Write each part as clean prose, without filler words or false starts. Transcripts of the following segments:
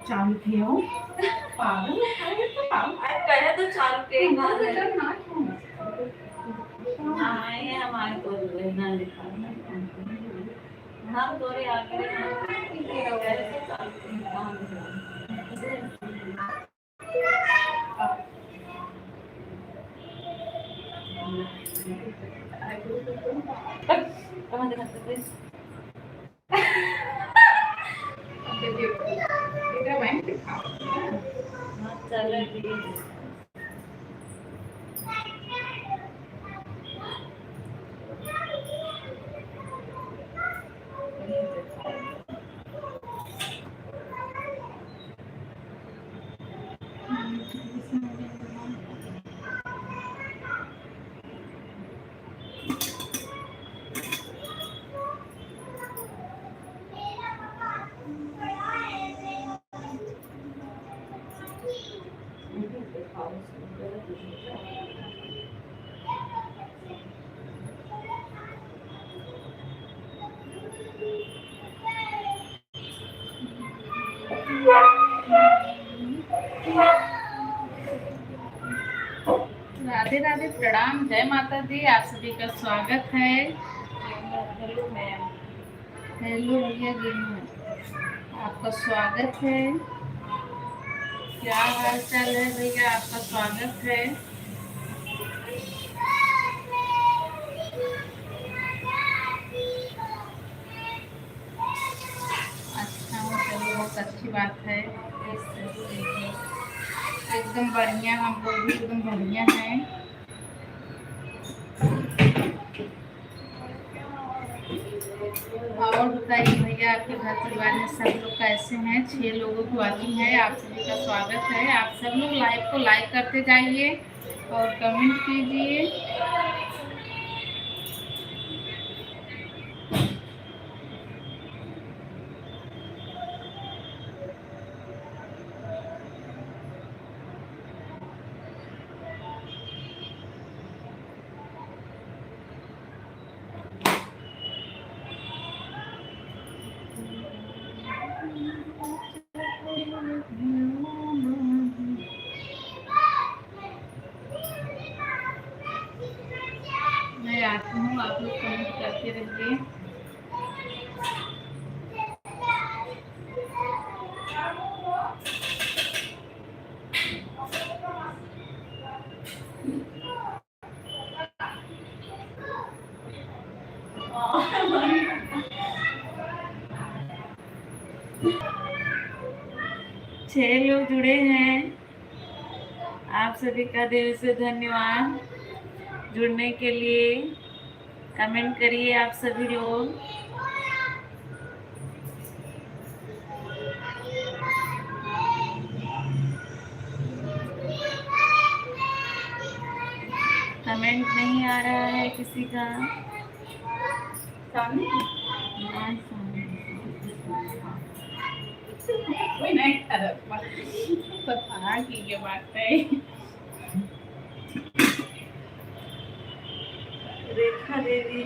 चालू थे हो पागल कहे तो चालू के है हमारे को लेना लिखा हम तोरे आगे कैसे चालू कहाँ दिखाते थे चलो ठीक राधे राधे, प्रणाम, जय माता दी। आप सभी का स्वागत है। हेलो मैम हेलो भैया जी, आपका स्वागत है। क्या हाल चाल है भैया? आपका स्वागत है। अच्छा हो, चलो बहुत अच्छी बात है। एकदम बढ़िया, हम लोग भी एकदम बढ़िया हैं। और बताइए भैया, आपके घर परिवार में सब लोग कैसे हैं? 6 लोगों की वॉचिंग है। आप सभी का स्वागत है। आप सब लोग लाइव को लाइक करते जाइए और कमेंट कीजिए। मैं आती हूँ, आप लोग कमेंट करते रहिए। छह लोग जुड़े हैं। आप सभी का दिल से धन्यवाद जुड़ने के लिए। कमेंट करिए आप सभी लोग। कमेंट नहीं आ रहा है किसी का। सामने कोई नहीं पता की ये बात है। रेखा देवी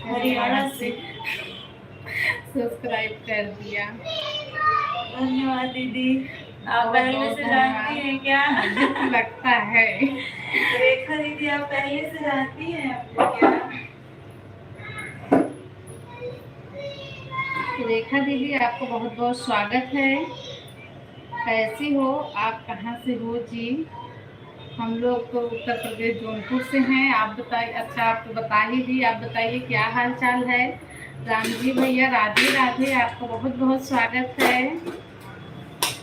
हरियाणा से सब्सक्राइब कर दिया, धन्यवाद दीदी। आप पहले से जानती हैं क्या? लगता है रेखा दीदी आप पहले से जानती हैं आपको क्या? रेखा दीदी, आपको बहुत बहुत स्वागत है। कैसी हो आप? कहाँ से हो जी? हम लोग तो उत्तर प्रदेश जौनपुर से हैं। आप बताइए। अच्छा, आप तो बता ही दी। आप बताइए क्या हाल चाल है? राम जी भैया, राधे राधे, आपका बहुत बहुत स्वागत है।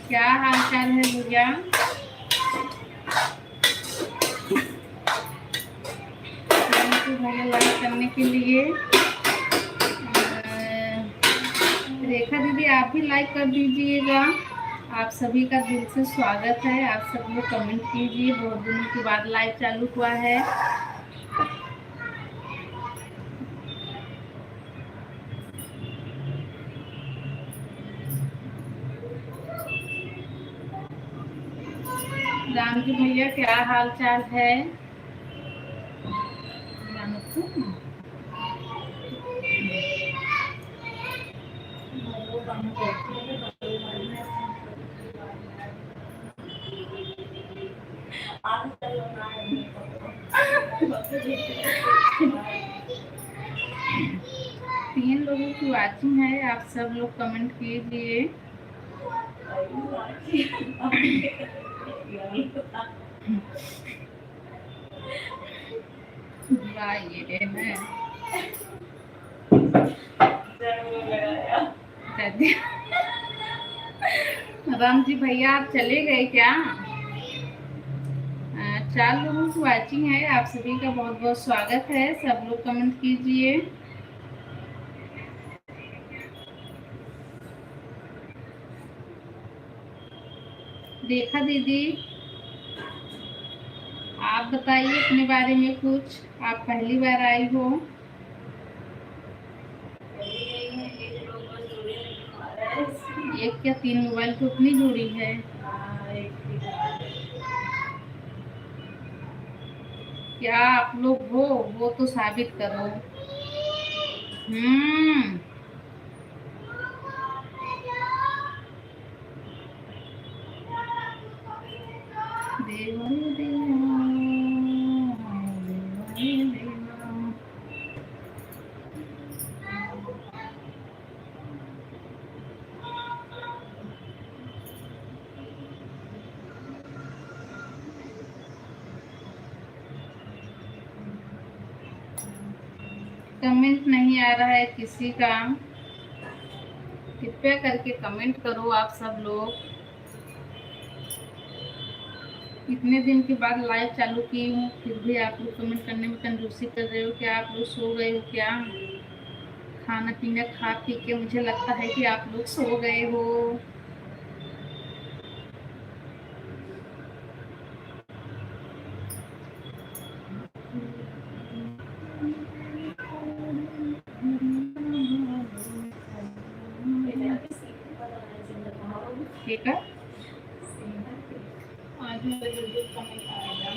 क्या हाल चाल है भैया? भैया लाइक करने के लिए। रेखा दीदी, आप भी लाइक कर दीजिएगा। आप सभी का दिल से स्वागत है। आप सब लोग कमेंट कीजिए। बहुत दिनों के बाद लाइव चालू हुआ है। राम जी भैया, क्या हाल चाल है? तीन लोगों की वाचिंग है, आप सब लोग कमेंट कीजिए। ये है राम जी भैया आप चले गए क्या? 4 लोगों की वाचिंग है, आप सभी का बहुत बहुत स्वागत है। सब लोग कमेंट कीजिए। देखा दीदी, आप बताइए अपने बारे में कुछ। आप पहली बार आई हो? एक या 3 मोबाइल तो उतनी जोड़ी है। क्या आप लोग हो वो तो साबित करो। देवा देवा देवा। कमेंट नहीं आ रहा है किसी का, कृपया करके कमेंट करो आप सब लोग। इतने दिन के बाद लाइव चालू की हूँ, फिर भी आप लोग कमेंट करने में कंजूसी कर रहे हो। क्या आप लोग सो गए हो क्या? खाना पीना खा पी के मुझे लगता है कि आप लोग सो गए हो। ठीक है, आज मेरे वीडियो कमेंट आएगा।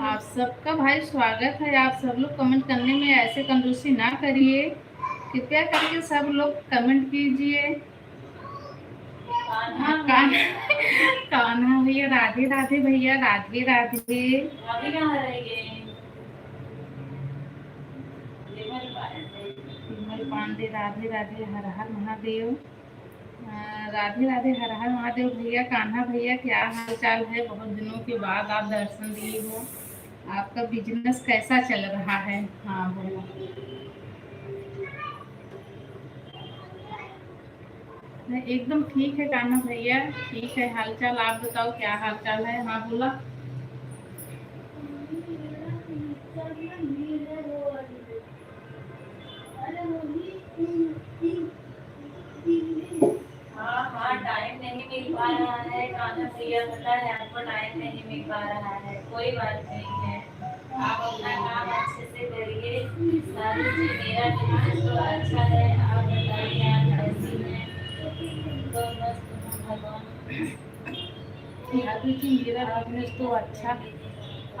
आप सबका भाई स्वागत है। आप सब लोग कमेंट करने में ऐसे कंजूसी ना करिए, कृपया करके सब लोग कमेंट कीजिए। कान्हा भैया राधे राधे, भैया राधे राधे। विमल पांडे राधे राधे, हर हर महादेव। राधे राधे, हर हर महादेव। भैया कान्हा भैया क्या हाल चाल है? बहुत दिनों के बाद आप दर्शन दिए हो। आपका बिजनेस कैसा चल रहा है? हाँ बोलो। एकदम ठीक है कान्हा भैया, ठीक है। हाल चाल आप बताओ, क्या हाल चाल है? हाँ बोला। टाइम नहीं मिल पा रहा है कान्हा भैया, पता है आपको टाइम नहीं मिल पा रहा है। कोई बात नहीं है, आप अपना काम अच्छे से करिए। साधु जी मेरा बिजनेस तो अच्छा है, आप बताइए आप कैसी हैं? तो बस भगवान साधु जी मेरा बिजनेस तो अच्छा,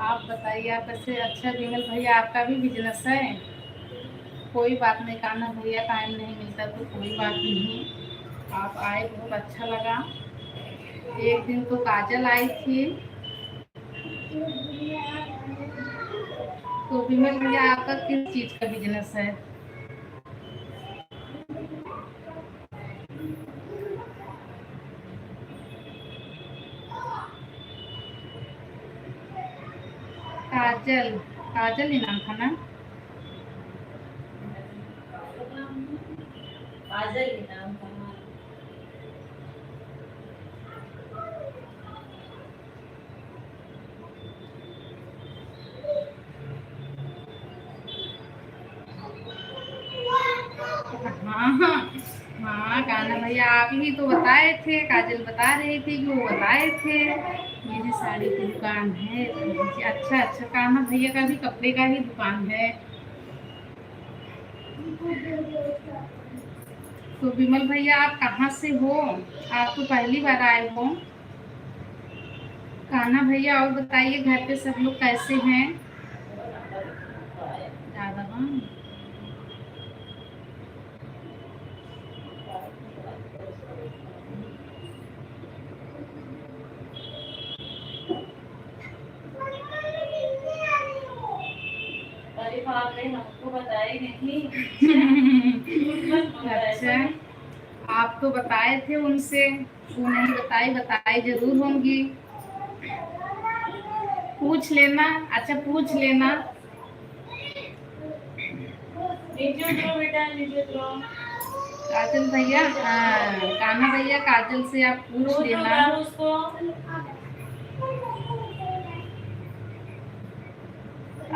आप बताइए आप कैसे? अच्छा विमल भैया आपका भी बिजनेस है? कोई बात नहीं कान्हा भैया, टाइम नहीं मिलता तो कोई बात नहीं। आप आए बहुत अच्छा लगा। एक दिन तो काजल आई थी। तो विमल भैया आपका किस चीज का बिजनेस है? काजल, काजल ही नाम था ना? काजल ही नाम था। हाँ हाँ हाँ कान्हा भैया आप ही तो बताए थे, काजल बता रही थी कि वो बताए थे मेरी साड़ी की दुकान है। अच्छा अच्छा, कान्हा भैया का भी कपड़े का ही दुकान है। तो विमल भैया आप कहाँ से हो? आप तो पहली बार आए हो। कान्हा भैया और बताइए घर पे सब लोग कैसे हैं? ज्यादा हाँ। अरे बाप रे, हमको बताए नहीं। अच्छा, आप तो बताए थे उनसे, वो नहीं बताई, बताई जरूर होंगी। पूछ लेना, अच्छा पूछ लेना। नीचे उतरो बेटा, नीचे उतरो। काजल भैया, कान्हा भैया काजल से आप पूछ लेना। उसको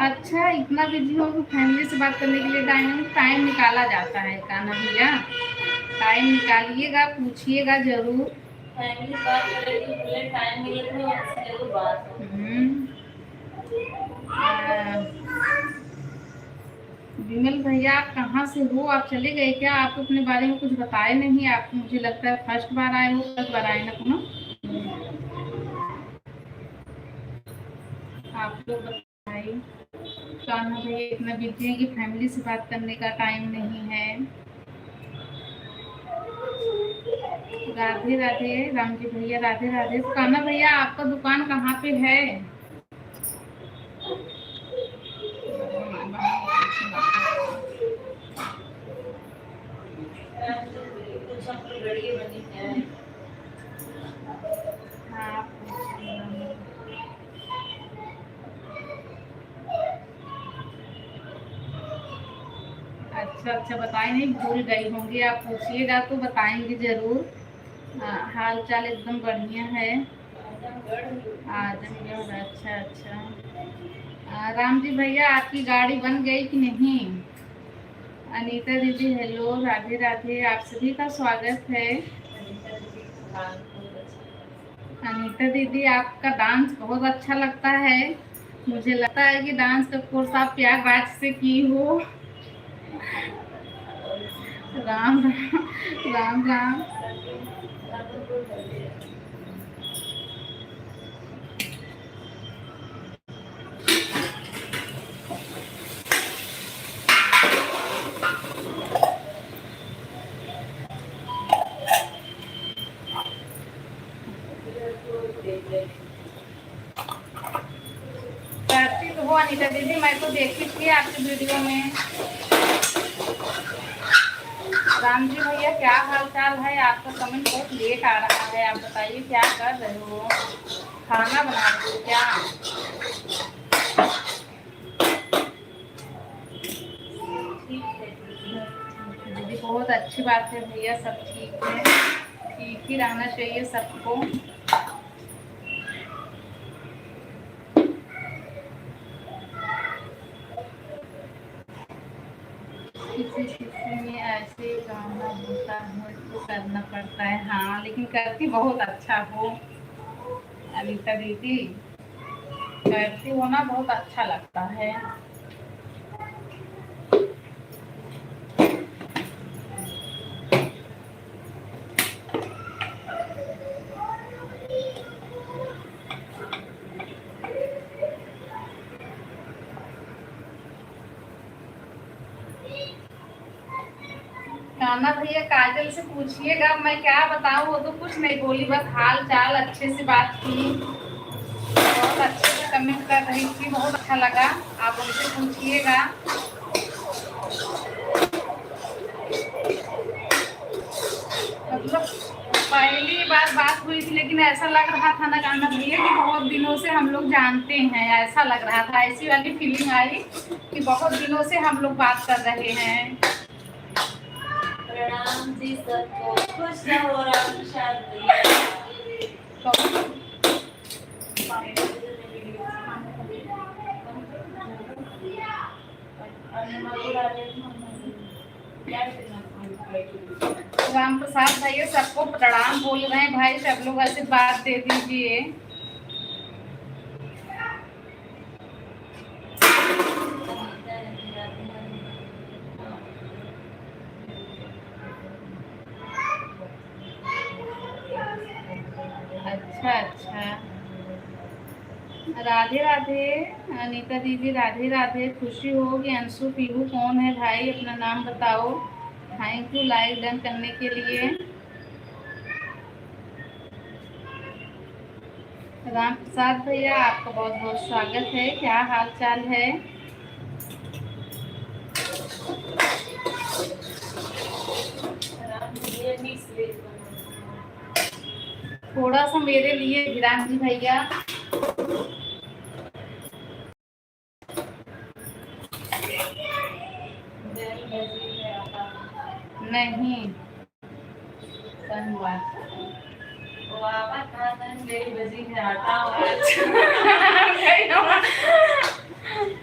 अच्छा, इतना बिजी हो तो फैमिली से बात करने के लिए टाइम टाइम निकाला जाता है कान्हा भैया, टाइम निकालिएगा, पूछिएगा जरूर। फैमिली से बात करेगी तो बोले टाइम मिले तो उनसे जरूर बात हो। विमल भैया आप कहाँ से हो? आप चले गए क्या? आप तो अपने बारे में कुछ बताए नहीं। आप मुझे लगता है फर्स्ट बार आए हो, फर्स्ट बार आए ना पुनः। आप लोग बताइए। कान्हा भैया इतना बिजी है कि फैमिली से बात करने का टाइम नहीं है। राधे राधे राम जी भैया, राधे राधे। तो कान्हा भैया आपका दुकान कहाँ पे है? कुछ हम तो गड़ी बनी है। हाँ, पूछ लेना। अच्छा अच्छा, बताए नहीं, भूल गई होंगी। आप पूछिएगा तो बताएंगे जरूर। हाल चाल एकदम बढ़िया है। आजमगढ़, अच्छा अच्छा। राम जी भैया आपकी गाड़ी बन गई कि नहीं? अनीता दीदी हेलो, राधे राधे, आप सभी का स्वागत है। अनीता दीदी आपका डांस बहुत अच्छा लगता है। मुझे लगता है कि डांस का कोर्स आप प्रयागराज से की हो। राम राम राम राम। करती तो हो अनीता दीदी, मैं तो देखी थी आपकी वीडियो में। राम जी भैया क्या हाल चाल है? आपका कमेंट बहुत लेट आ रहा है। आप बताइए क्या कर रहे हो? खाना बना रहे हो क्या? दीदी बहुत अच्छी बात है भैया, सब ठीक है, ठीक ही रहना चाहिए सबको। किसी किसी में ऐसे गाना होता है तो करना पड़ता है। हाँ, लेकिन करती बहुत अच्छा हो अनीता दीदी, करती हो ना, बहुत अच्छा लगता है। कान्हा भैया काजल से पूछिएगा, मैं क्या बताऊँ, वो तो कुछ नहीं बोली, बस हाल चाल अच्छे से बात की, बहुत अच्छे से कमेंट कर रही थी, बहुत अच्छा लगा। आप उनसे पूछिएगा। मतलब पहली बार बात हुई थी, लेकिन ऐसा लग रहा था ना कान्हा भैया कि बहुत दिनों से हम लोग जानते हैं, ऐसा लग रहा था, ऐसी वाली फीलिंग आई कि बहुत दिनों से हम लोग बात कर रहे हैं। प्रणाम जी सबको, खुश रहो, राम शांति। राम प्रसाद भैया सबको प्रणाम बोल रहे हैं भाई, सब लोग आशीर्वाद दे दीजिए। राधे राधे अनीता दीदी, राधे राधे। खुशी हो कि अंशु पीहू कौन है भाई, अपना नाम बताओ। थैंक यू लाइक डन करने के लिए। राम प्रसाद भैया, आपका बहुत बहुत स्वागत है। क्या हाल चाल है? थोड़ा सा मेरे लिए विराम जी भैया। नहीं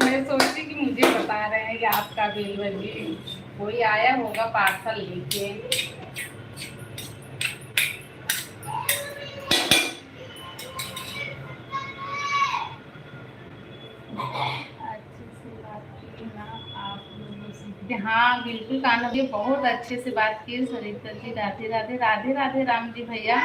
मैं सोची कि मुझे बता रहे हैं कि आपका बेल बजी, कोई आया होगा पार्सल लेके। अच्छे से बात की ना आप लोगों से। हाँ बिल्कुल कान्हा जी, बहुत अच्छे से बात की। सरिता जी राधे राधे। राधे राधे राम जी भैया।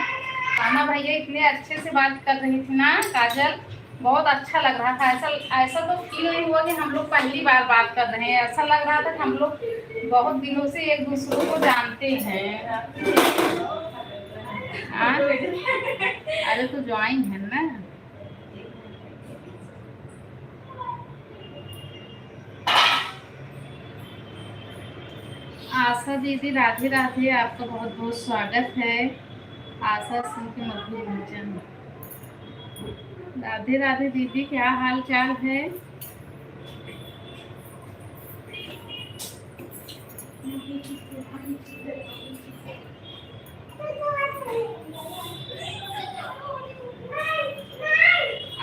कान्हा भैया इतने अच्छे से बात कर रही थी ना काजल, बहुत अच्छा लग रहा था। ऐसा ऐसा तो फील नहीं हुआ कि हम लोग पहली बार बात कर रहे हैं। ऐसा लग रहा था कि हम लोग बहुत दिनों से एक दूसरे को जानते हैं। हाँ? अरे तो ज्वाइन है ना। आशा दीदी राधे राधे, आपका बहुत बहुत स्वागत है। आशा सिंह के मधुर भजन। राधे राधे दीदी, क्या हाल चाल है?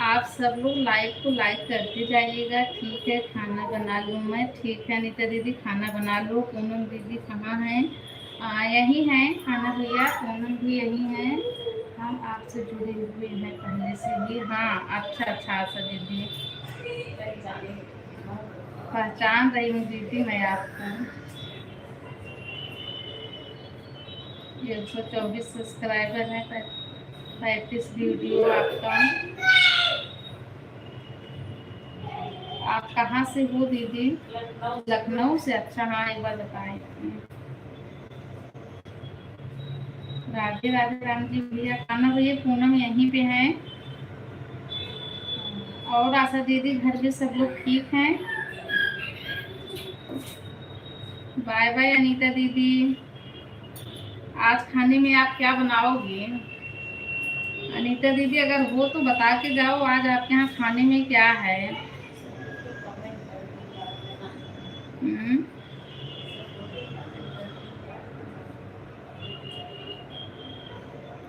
आप सब लोग लाइक को लाइक करते जाइएगा। ठीक है, खाना बना लूँ मैं। ठीक है अनीता दीदी, खाना बना लो। पूनम दीदी कहाँ हैं? यही हैं खाना भैया, पूनम भी यही हैं। हम आपसे जुड़े हुए हैं पहले से ही। हाँ अच्छा अच्छा आशा दीदी, पहचान रही हूँ दीदी मैं आपको। 124 सब्सक्राइबर है, 35 वीडियो आपका। आप कहाँ से हो दीदी? लखनऊ से। अच्छा हाँ, एक बार बताए। राधे राधे राम जी भैया। कान्हा भैया पूनम यहीं पे हैं। और आशा दीदी, घर में सब लोग ठीक हैं? बाय बाय अनीता दीदी। आज खाने में आप क्या बनाओगे? अनीता दीदी अगर हो तो बता के जाओ, आज आपके यहाँ खाने में क्या है?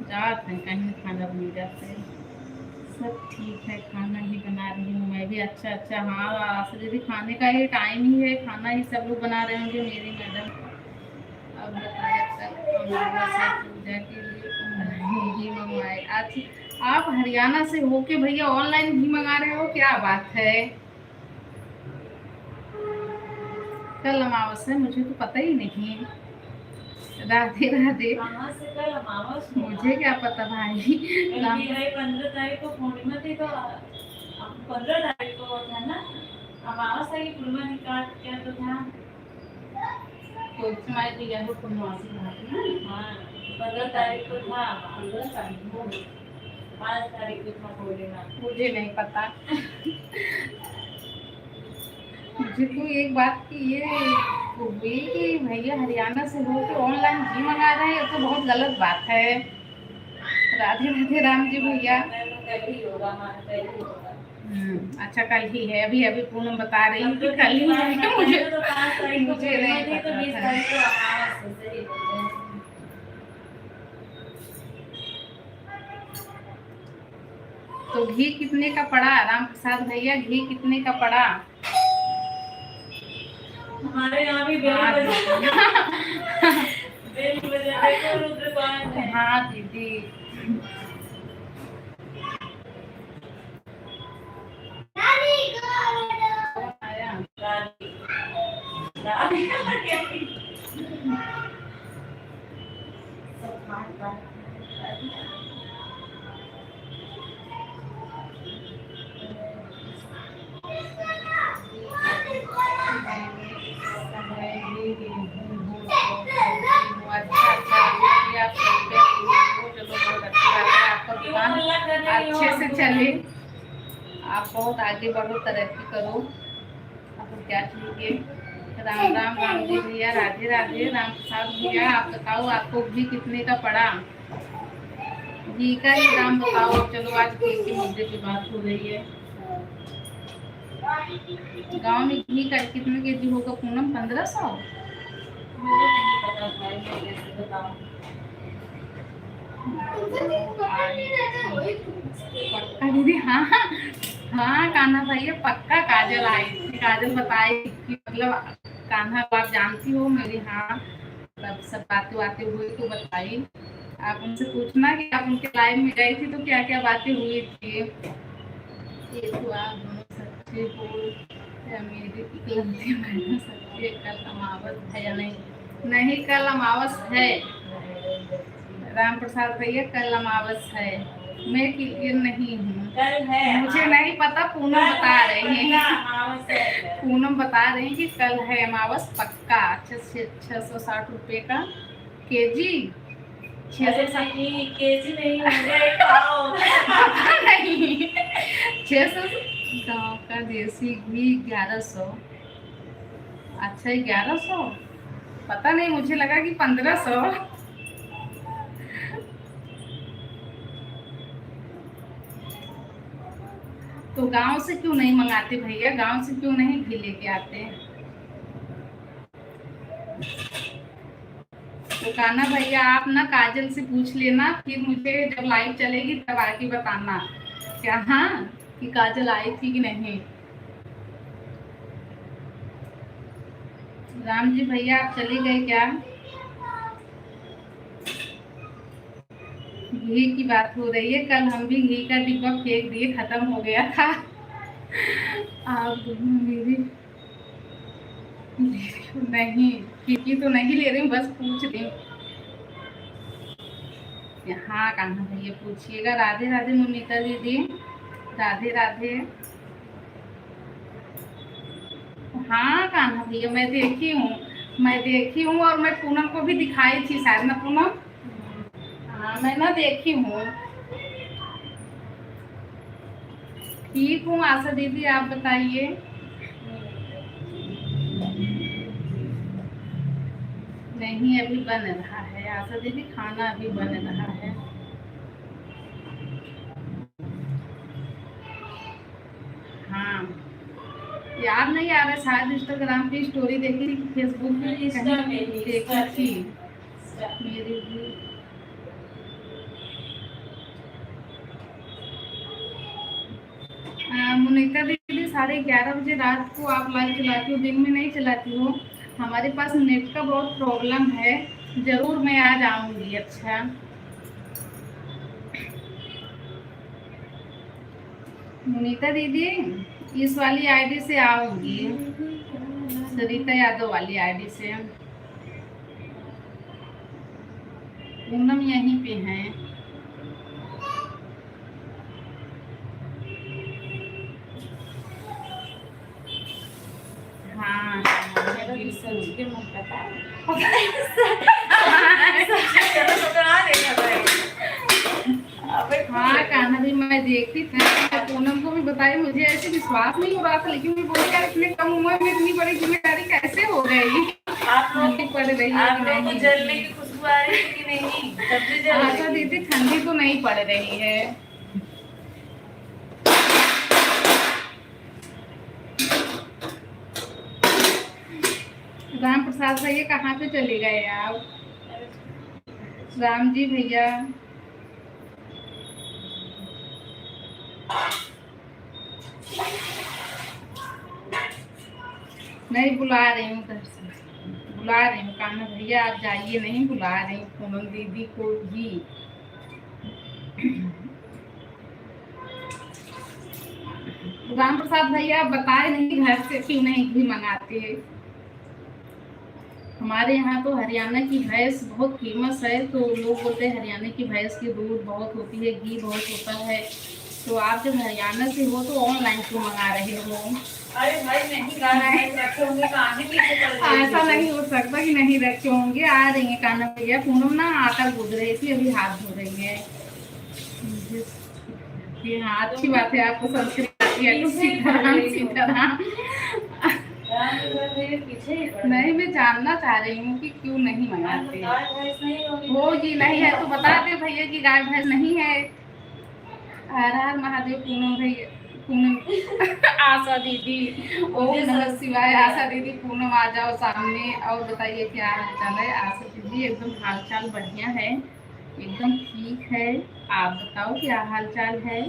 जाते हैं कहीं खाना बन जाते हैं। सब ठीक है, खाना ही बना रही हूँ मैं भी। अच्छा अच्छा हाँ आशा दीदी, खाने का ही टाइम ही है, खाना ही सब लोग बना रहे होंगे मेरी मैडम। अब बताया तक अमावस्या पूजा के लिए घी मंगवाए। अच्छा, आप हरियाणा से होके भैया ऑनलाइन घी मंगा रहे हो, क्या बात है? कल अमावस्या, मुझे तो पता ही नहीं। राधे राधे। कहाँ से कल अमावस? मुझे क्या पता भाई। 15 तारीख को पूर्णिमा थी, तो 15 तारीख को था ना अमावस है कि पूर्णिमा निकाल क्या तो था। तो तुम्हारे तो यह पूर्णवासी ना। हाँ 15 तारीख को था। 15 तारीख को 5 तारीख को था पूर्णिमा। मुझे नहीं पता। मुझे तो एक बात की ये हुई कि भैया हरियाणा से हो के ऑनलाइन घी मंगा रहे हैं, ये तो बहुत गलत बात है। राधे राधे राम जी भैया। कल ही होगा, हाँ कल ही होगा। अच्छा कल ही है। अभी अभी पूनम बता रही हूँ कि कल ही है। मुझे तो 5 तारीख को मुझे नहीं तो पता 20 था। तारीख को अमावस से ही होता है। तो घी कितने का पड़ा राम प्रसाद भैया? घी कितने का पड़ा? हमारे यहाँ भी बेल बजाने को दुकान है। हाँ दीदी। चले, आप बहुत आगे बढ़ो, तरक्की करो। आपको क्या चाहिए? राम राम राम जी भैया, राधे राधे। राम प्रसाद भैया, आप बताओ आपको घी कितने का पड़ा? घी का ही दाम बताओ। चलो आज घी के मुद्दे की बात हो रही है। गांव में घी का कितने केजी होगा पूनम? 1500? मुझे नहीं पता भाई, मैं कैसे बताऊं। पक्का दीदी? हाँ हाँ हाँ कान्हा भैया पक्का। काजल आई थी, काजल बताई कि मतलब कान्हा को आप जानती हो मेरी। हाँ, तब सब बातें हुई तो बताई। आप उनसे पूछना कि आप उनके लाइव में गई थी तो क्या क्या बातें हुई थी। ये तो आप दोनों सच्चे हो या मेरी इकलौती बहन सच्ची? कल अमावस है या नहीं? नहीं, कल अमावस है राम प्रसाद भैया, कल अमावस है। मैं क्लियर नहीं हूँ, कल है, मुझे नहीं पता। पूनम बता रही है, पूनम बता रही है कि कल है अमावस पक्का। 660 रुपए का केजी। 660 केजी नहीं होगा, नहीं, 600 गाँव का देसी घी 1100। अच्छा 1100, पता नहीं, मुझे लगा कि 1500। तो गांव से क्यों नहीं मंगाते भैया? गांव से क्यों नहीं घी लेके आते? तो कान्हा भैया आप ना काजल से पूछ लेना, फिर मुझे जब लाइव चलेगी तब आके बताना क्या, हाँ, कि काजल आई थी कि नहीं। राम जी भैया आप चले गए क्या? घी की बात हो रही है। कल हम भी घी का डिब्बा फेंक दिए, खत्म हो गया था। आप दोनों मेरी नहीं, घी तो नहीं ले रही हूँ, बस पूछ रही हूँ। हाँ कान्हा भैया पूछिएगा। राधे राधे मोनिका दीदी, राधे राधे। हाँ कान्हा भैया मैं देखी हूँ और मैं पूनम को भी दिखाई थी शायद ना पूनम? हाँ मैं ना देखी हूँ। ठीक हूँ आशा दीदी, आप बताइए। नहीं अभी बन रहा है आशा दीदी, खाना अभी बन रहा है। हाँ याद नहीं आ रहा, शायद इंस्टाग्राम पे स्टोरी देखी थी, फेसबुक पे कहीं देखी थी मेरी भी। मोनिका दीदी 11:30 बजे रात को आप लाइव चलाती हो, दिन में नहीं चलाती हो? हमारे पास नेट का बहुत प्रॉब्लम है। जरूर मैं आज आऊंगी। अच्छा मोनिका दीदी इस वाली आईडी से आऊंगी, सरिता यादव वाली आईडी से। पूनम यहीं पे हैं। हाँ सोच के मत बता। हाँ कान्हा भी मैं देखती थी, पूनम को भी बताई। मुझे ऐसे विश्वास नहीं हो रहा था, लेकिन मैं बोली यार इतने कम उम्र में इतनी बड़ी जिम्मेदारी कैसे हो गई। आप लोग पड़ रही है आप लोग को जलने की खुशबू आ रही है कि नहीं? सब्जी जल रही है दीदी? ठंडी तो नहीं पड़ रही है। राम प्रसाद भैया कहाँ पे चले गए आप? राम जी भैया नहीं, बुला रही हूँ उधर से, बुला रही हूँ। कान्हा भैया आप जाइए नहीं, बुला रही हूँ पूनम दीदी को भी। राम प्रसाद भैया आप बताए नहीं घर से क्यों नहीं घी मंगाते? हमारे यहाँ तो हरियाणा की भैंस बहुत फेमस है, तो लोग बोलते हैं हरियाणा की भैंस की दूध बहुत होती है, घी बहुत होता है। तो आप जब हरियाणा से हो तो ऑनलाइन क्यों मंगा रहे हो? अरे भाई नहीं रखे होंगे तो आने की ऐसा नहीं हो सकता कि नहीं रखे होंगे। आ रही है कान्हा भैया। पूनम ना आटा गूंद रही थी, अभी हाथ धो रही है। ये हाँ अच्छी बात है, आपको संस्कृत आती है तो सीताराम। पीछे ही पड़ा नहीं, मैं जानना चाह रही हूँ कि क्यों नहीं मनाते। गाय भैंस नहीं होगी होगी, नहीं है तो बता दे भैया कि गाय भैंस नहीं है। हर हर महादेव। पूनम भैया, पूनम आशा दीदी, ओम नमः शिवाय। आशा दीदी, पूनम आ जाओ सामने और बताइए क्या हाल चाल है। आशा दीदी एकदम हाल चाल बढ़िया है, एकदम ठीक है। आप बताओ क्या हाल चाल है।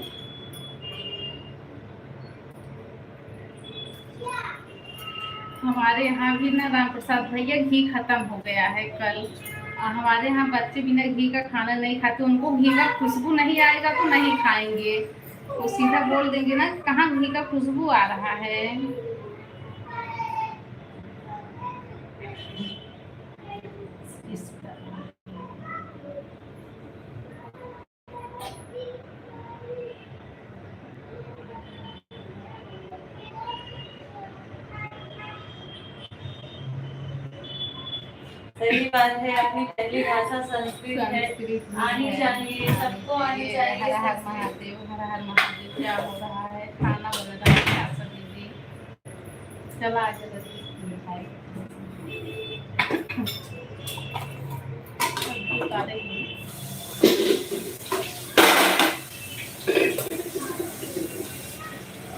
हमारे यहाँ भी ना राम प्रसाद भैया घी खत्म हो गया है कल। हमारे यहाँ बच्चे बिना घी का खाना नहीं खाते, उनको घी का खुशबू नहीं आएगा तो नहीं खाएंगे। वो सीधा बोल देंगे ना कहाँ घी का खुशबू आ रहा है। इस सही बात है, अपनी पहली भाषा संस्कृत है, संस्कृत आनी है। चाहिए, सबको आनी ये चाहिए हर हर संस्कृत। महादेव, हर हर महादेव। क्या हो रहा है, खाना बन रहा है। आशा दीदी चला आगे मिठाई सब्जी उतारे हुए।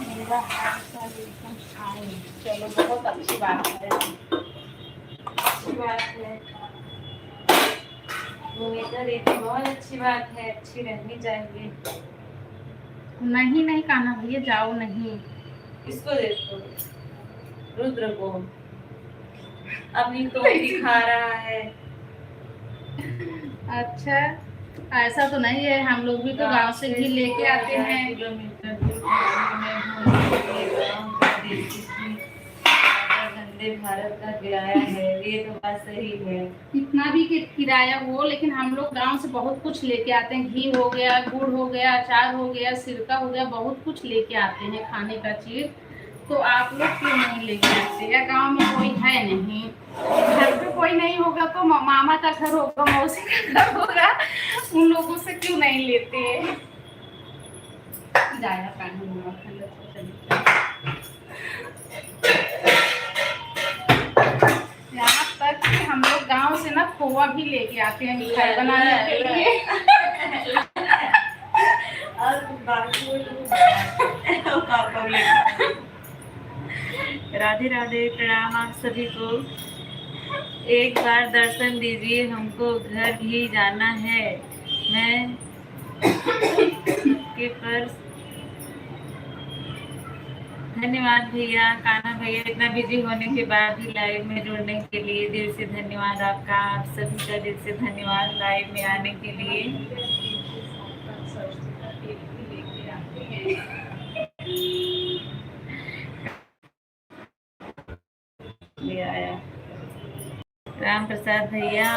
मेरा हाथ का एकदम शाइन। चलो बहुत अच्छी बात है, अच्छी बात है, भूमिका देती बहुत अच्छी बात है, अच्छी रहनी चाहिए। नहीं नहीं कान्हा भैया जाओ नहीं। इसको देखो, रुद्र को अपनी टोपी खा रहा है। अच्छा, ऐसा तो नहीं है, हम लोग भी तो गांव से घी लेके आते हैं। किलोमीटर दूर में होने के लिए गाँव का देसी घी वंदे भारत का किराया है, ये तो बात सही है। कितना भी किराया हो, लेकिन हम लोग गांव से बहुत कुछ लेके आते हैं। घी हो गया, गुड़ हो गया, अचार हो गया, सिरका हो गया, बहुत कुछ लेके आते हैं खाने का चीज। तो आप लोग क्यों नहीं लेके आते, या गांव में कोई है नहीं? घर पे कोई नहीं होगा तो मामा का घर होगा, मौसी का घर होगा, उन लोगों से क्यों नहीं लेते? जाया यहाँ तक कि हम लोग गांव से ना खोआ भी लेके आते हैं मिठाई बनाने के लिए। राधे राधे, प्रणाम आप सभी को। एक बार दर्शन दीजिए, हमको घर भी जाना है। मैं सबके पर धन्यवाद भैया। कान्हा भैया, इतना बिजी होने के बाद भी लाइव में जुड़ने के लिए दिल से धन्यवाद आपका। आप सभी का दिल से धन्यवाद लाइव में आने के लिए। ले आया राम प्रसाद भैया,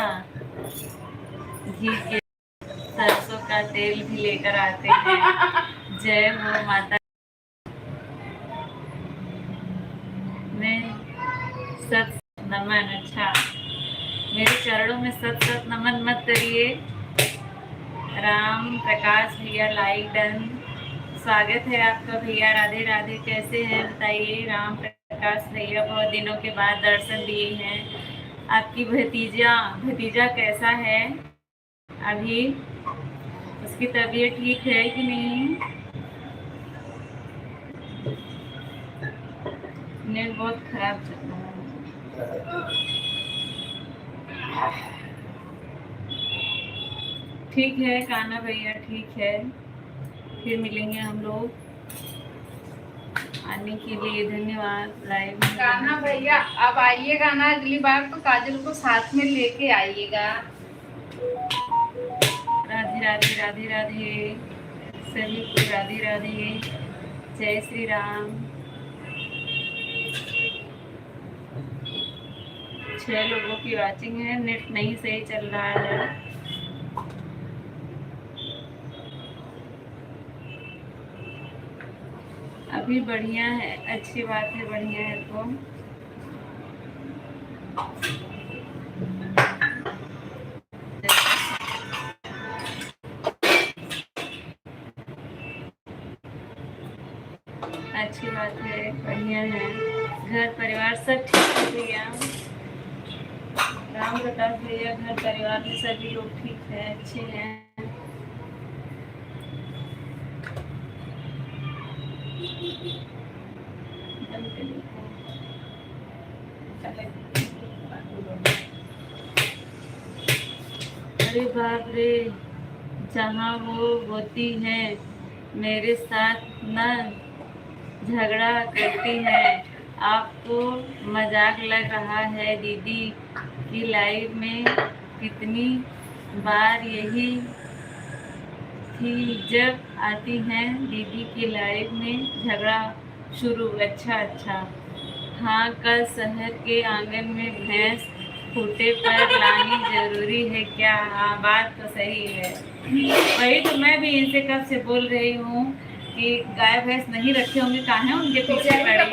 घी के सरसों का तेल भी लेकर आते हैं। जय हो माता। मैं सत नमन। अच्छा, मेरे चरणों में सत सत नमन मत करिए। राम प्रकाश भैया लाइक डन। स्वागत है आपका भैया। राधे राधे, कैसे हैं बताइए। राम प्रकाश भैया बहुत दिनों के बाद दर्शन दिए हैं। आपकी भतीजा कैसा है अभी, उसकी तबीयत ठीक है कि नहीं? नेट बहुत खराब चल रहा है। ठीक है कान्हा भैया, ठीक है, फिर मिलेंगे हम लोग। आने के लिए धन्यवाद लाइव में। कान्हा भैया अब आइएगा ना अगली बार तो काजल को साथ में लेके आइएगा। राधे राधे, राधे राधे सभी को, राधे राधे, जय श्री राम। 6 लोगों की वॉचिंग है, नेट नहीं सही चल रहा है। अभी बढ़िया है, अच्छी बात है, बढ़िया है तो। अच्छी बात है, बढ़िया है। घर परिवार सब ठीक है भैया? राम प्रकाश भैया, घर परिवार में सभी लोग ठीक है, अच्छे हैं? अरे बाप रे, जहाँ वो होती है मेरे साथ न झगड़ा करती है। आपको मजाक लग रहा है? दीदी की लाइफ में कितनी बार यही थी, जब आती हैं दीदी की लाइफ में झगड़ा शुरू। अच्छा अच्छा, हाँ, कल शहर के आंगन में भैंस खूंटे पर लानी जरूरी है क्या? हाँ, बात तो सही है। वही तो मैं भी इनसे कब से बोल रही हूँ कि गाय भैंस नहीं रखे होंगे, कहाँ है उनके पीछे पड़ी।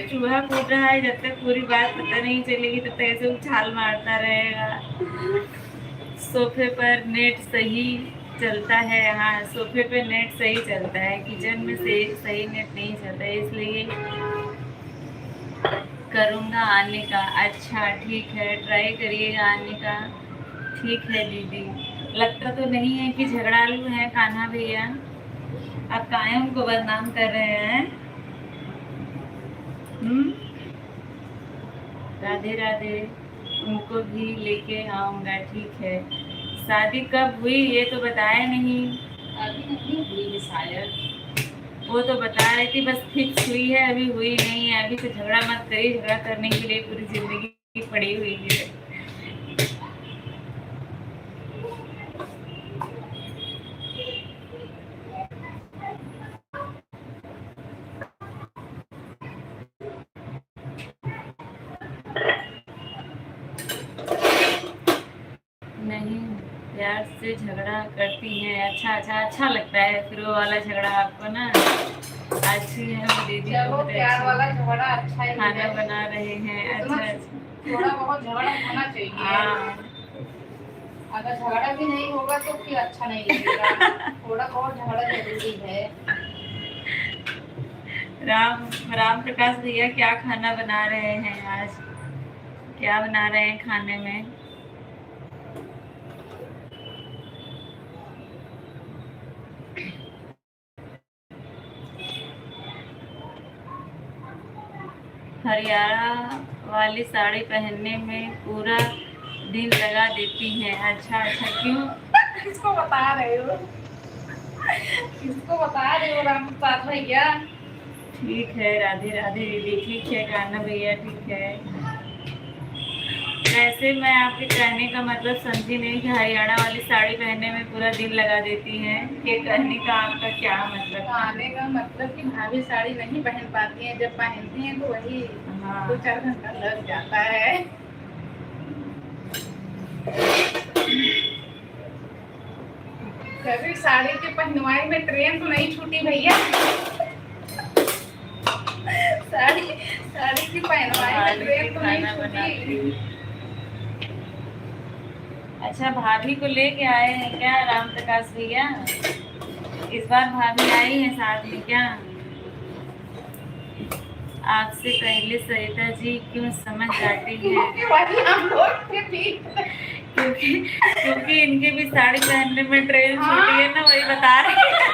चूहा कूद रहा है, जब तक पूरी बात पता नहीं चलेगी तब तक ऐसे उछाल मारता रहेगा। सोफे पर नेट सही चलता है? हाँ, सोफे पे नेट सही चलता है, किचन में सही नेट नहीं चलता है, इसलिए करूँगा आने का। अच्छा ठीक है, ट्राई करिएगा आने का। ठीक है दीदी। लगता तो नहीं है कि झगड़ालू हैं कान्हा भैया? आप काहे उनको बदनाम कर रहे हैं? राधे राधे, उनको भी लेके आऊँगा। ठीक है। शादी कब हुई ये तो बताया नहीं। अभी नहीं हुई है शायद। वो तो बता रही थी बस फिक्स हुई है, अभी हुई नहीं है। अभी तो झगड़ा मत करिए, झगड़ा करने के लिए पूरी जिंदगी पड़ी हुई है। नहीं, प्यार से झगड़ा करती हैं। अच्छा अच्छा, अच्छा लगता है फिर वो वाला झगड़ा आपको ना। अच्छी है वो दीदी, बहुत प्यार वाला झगड़ा अच्छा ही खाना है। बना रहे हैं। अच्छा अच्छा, थोड़ा बहुत झगड़ा होना चाहिए। हाँ, अगर झगड़ा भी नहीं होगा तो फिर अच्छा नहीं लगेगा। थोड़ा बहुत झगड़ा जरूरी है। राम प्रकाश भैया, क्या खाना बना रहे हैं आज? क्या बना रहे हैं खाने में? हरियाणा वाली साड़ी पहनने में पूरा दिन लगा देती हैं। अच्छा अच्छा, क्यों? किसको बता रहे हो? किसको बता रहे हो राम प्रसाद भैया? ठीक है, राधे राधे दीदी। ठीक है कान्हा भैया, ठीक है। वैसे मैं आपके कहने का मतलब समझी नहीं कि हरियाणा वाली साड़ी पहनने में पूरा दिन लगा देती हैं। ये कहने का आपका क्या मतलब? कहने का मतलब कि भाभी साड़ी नहीं पहन पाती हैं, जब पहनती हैं तो वही हाँ, 2-4 घंटा लग जाता है। कभी साड़ी के पहनवाई में ट्रेन तो नहीं छूटी भैया? साड़ी की पहनवाई में ट्रेन तो नहीं छूटी? अच्छा, भाभी को लेके आए हैं क्या राम प्रकाश भैया? इस बार भाभी आई है साथ में क्या? आपसे पहले सरिता जी क्यों समझ जाती है? क्योंकि इनके भी साड़ी पहनने में ट्रेन छूटी है ना, वही बता रही है।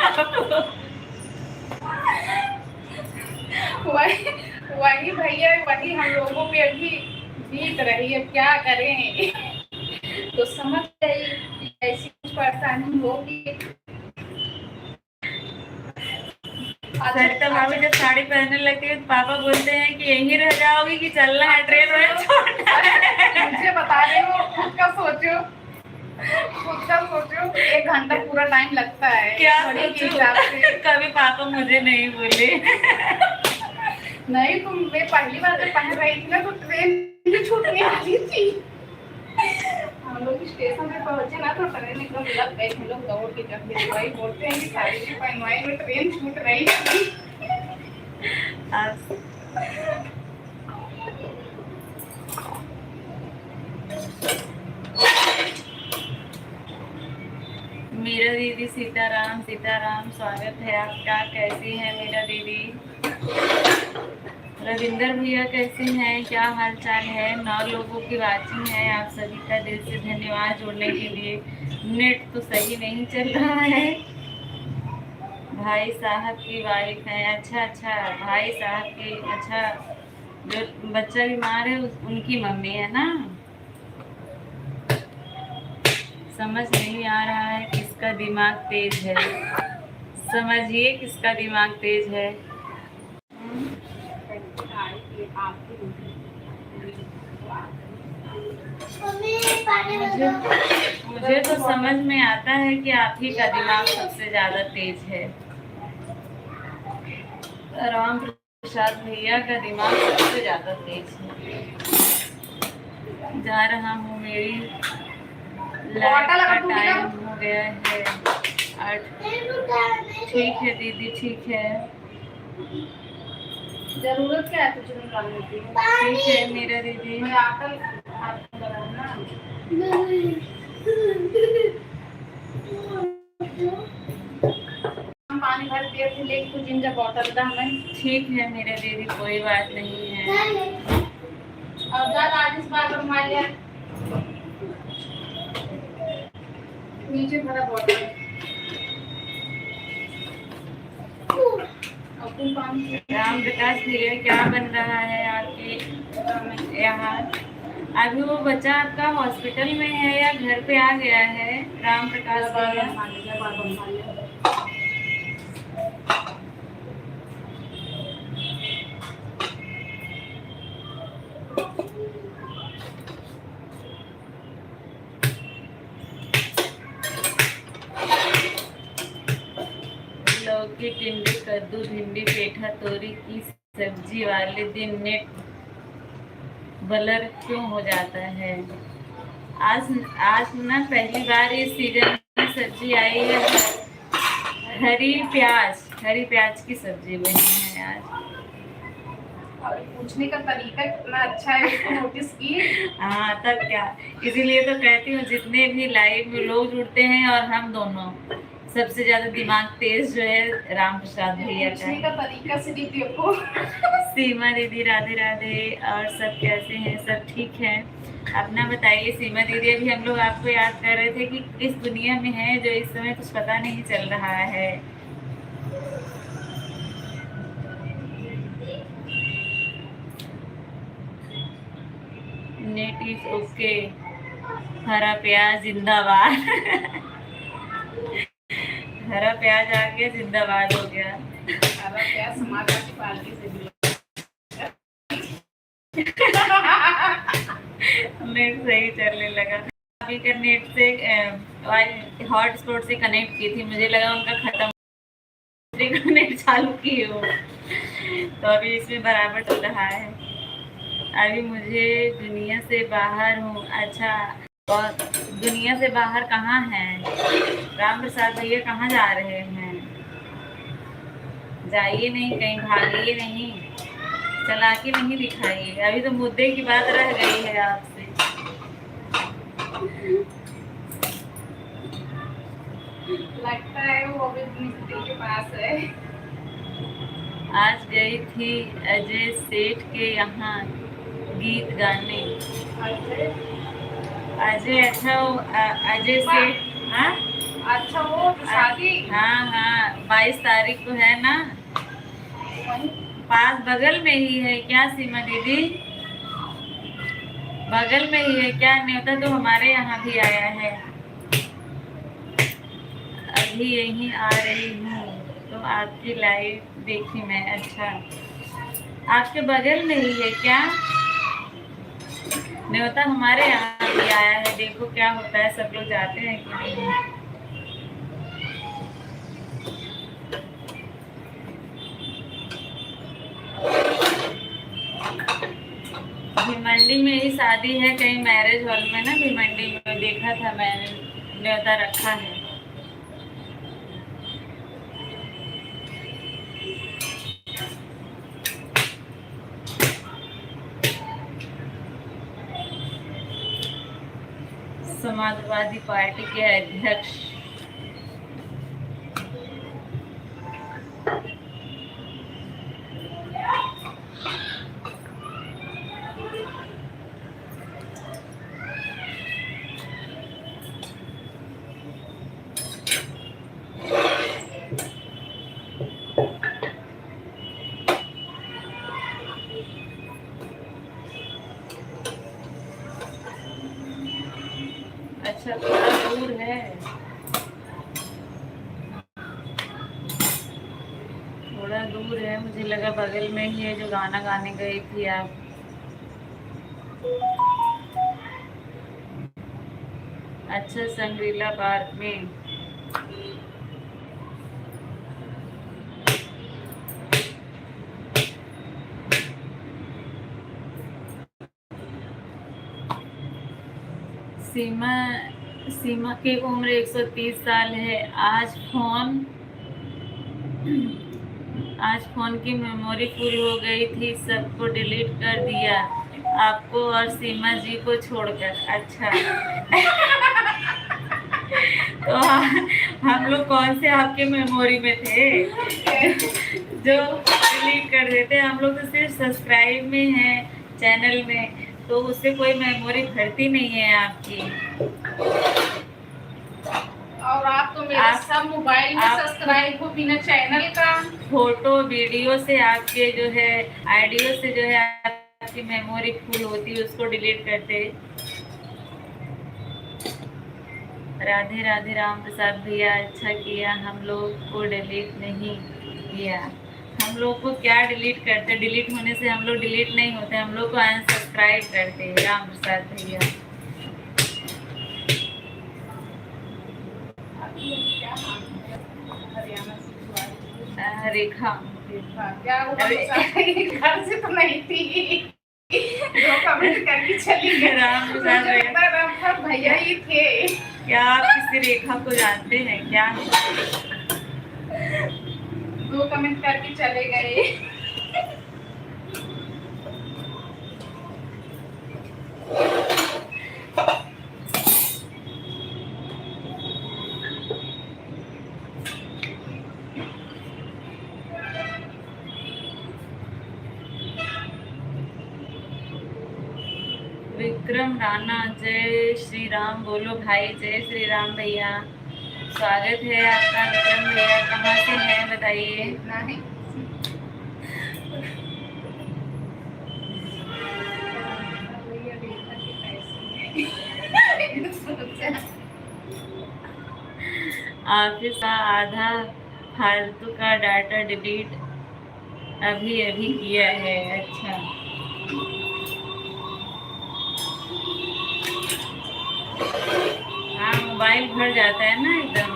वही भैया, वही हम लोगों पे अभी बीत रही है, क्या करें? तो समझ गई ऐसी कुछ परेशानी होगी। सरिता भाभी जब साड़ी पहनने लगती है तो पापा बोलते हैं कि यहीं रह जाओगी कि चलना है, ट्रेन में छोड़ना है? मुझे बता रहे हो, खुद का सोचो। 1 घंटा पूरा टाइम लगता है क्या के हिसाब से। कभी पापा मुझे नहीं बोले। नहीं, तुम मैं पहली बार जब पहन रही थी ना तो ट्रेन भी छूटने वाली थी। हम लोग स्टेशन पे पहुंचे ना तो ट्रेन एकदम लग गई, हम लोग दौड़ के चल गए। भाई बोलते हैं कि साड़ी की पहनवाई में ट्रेन छूट रही थी। मीरा दीदी दीदी सीताराम सीताराम, स्वागत है आपका। कैसी है मेरा दीदी? रविंदर भैया कैसे हैं, क्या हाल चाल है? 9 लोगों की वाचिंग है, आप सभी का दिल से धन्यवाद जुड़ने के लिए। नेट तो सही नहीं चल रहा है। भाई साहब की वाइफ है, अच्छा अच्छा, भाई साहब की, अच्छा, जो बच्चा बीमार है उनकी मम्मी है ना। समझ नहीं आ रहा है किसका दिमाग तेज है, समझिए किसका दिमाग तेज है। मुझे तो समझ में आता है कि आप ही का दिमाग सबसे ज्यादा तेज है। राम प्रसाद भैया का दिमाग सबसे ज्यादा तेज है। जा रहा हूँ, मेरी लाइफ का टाइम हो गया है 8। ठीक है दीदी, ठीक है। जरूरत क्या है तुझे निकालने की? ठीक है मेरा दीदी। मैं आकर हाथ लगाना। हम पानी भर दिए थे, लेके तू जिंजर बॉटल दा हमें। ठीक है मेरे दीदी, कोई बात नहीं है। अब जा राजेश बार घुमा लिया नीचे भरा बॉटल। राम प्रकाश भैया, क्या बन रहा है आपके यहाँ? अभी वो बच्चा आपका हॉस्पिटल में है या घर पे आ गया है? राम प्रकाश भैया, लौकी, टिंडे, कद्दू, भिंडी, पेठा, तोरी की सब्जी वाले दिन नेट ब्लर क्यों हो जाता है? आज आज ना पहली बार इस सीजन में सब्जी आई है। हरी प्याज की सब्जी बनी है आज। और पूछने का तरीका कितना अच्छा है, इसको नोटिस की? हाँ, तब क्या, इसीलिए तो कहती हूँ जितने भी लाइव में लोग जुड़ते हैं और हम दोनों, सबसे ज्यादा दिमाग तेज जो है राम प्रसाद भैया का तरीका से दीदी को। सीमा दीदी राधे राधे, और सब कैसे हैं? सब ठीक है, अपना बताइए। सीमा दीदी, अभी हम लोग आपको याद कर रहे थे कि किस दुनिया में है जो इस समय कुछ पता नहीं चल रहा है। नेट इज ओके, हरा प्याज जिंदाबाद। हरा प्याज आ गया, जिंदाबाद हो गया। हरा प्याज समाजवादी पार्टी से भी नेट सही चलने लगा। अभी का नेट से हॉटस्पॉट से कनेक्ट की थी, मुझे लगा उनका खत्म, नेट चालू की हो, तो अभी इसमें बराबर चल रहा है। अभी मुझे दुनिया से बाहर हूँ। अच्छा, और दुनिया से बाहर कहाँ हैं? राम प्रसाद भैया कहाँ जा रहे हैं? जाइए नहीं, कहीं भागिए नहीं, चालाकी नहीं दिखाइए। अभी तो मुद्दे की बात रह गई है आपसे। लगता है वो अभी मिस्त्री के पास है। आज गई थी अजय सेठ के यहाँ गीत गाने। अजय, अच्छा वो अजय सेठ, हाँ अच्छा, वो तो शादी, हाँ हाँ 22 तारीख को है ना, पास बगल में ही है क्या सीमा दीदी? बगल में ही है क्या? न्योता तो हमारे यहाँ भी आया है। अभी यहीं आ रही हूँ तो आपकी लाइव देखी मैं। अच्छा, आपके बगल में ही है क्या? न्योता हमारे यहाँ भी आया है, देखो क्या होता है, सब लोग जाते हैं कि नहीं। भिमंडी में ही शादी है, कहीं मैरिज हॉल में ना, भिमंडी में देखा था मैंने, न्योता रखा है। समाजवादी पार्टी के अध्यक्ष अच्छा, थोड़ा दूर है। थोड़ा दूर है, मुझे लगा बगल में ही है जो गाना गाने गई थी आप। अच्छा, संग्रीला पार्क में। सीमा सीमा की उम्र 130 साल है। आज फोन की मेमोरी फुल हो गई थी, सबको डिलीट कर दिया, आपको और सीमा जी को छोड़कर। अच्छा। तो हम लोग कौन से आपके मेमोरी में थे जो डिलीट कर देते? हम लोग तो सिर्फ सब्सक्राइब में हैं चैनल में, तो उससे कोई मेमोरी भरती नहीं है आपकी। और आप तो मेरे सब मोबाइल में सब्सक्राइब हो बिना चैनल का। फोटो वीडियो से आपके जो है आइडियो से जो है आपकी मेमोरी फुल होती है, उसको डिलीट करते। राधे राधे राम प्रसाद भैया, अच्छा किया हम लोग को डिलीट नहीं किया। हम लोग को क्या डिलीट करते? डिलीट होने से हम लोग डिलीट नहीं होते, हम लोग को अनसब्सक्राइब करते हैं राम प्रसाद भैया। रेखा क्या घर से तो नहीं थी, जो कमेंट करके चली गई। राम प्रसाद भैया ही थे। क्या आप किसी रेखा को जानते हैं क्या? दो कमेंट करके चले गए। विक्रम राणा, जय श्री राम बोलो भाई। जय श्री राम भैया, स्वागत है आपका। विक्रम भैया कहाँ से हैं बताइए? ऑफिस का आधा फालतू का डाटा डिलीट अभी अभी किया है। अच्छा, हाँ, मोबाइल भर जाता है ना एकदम,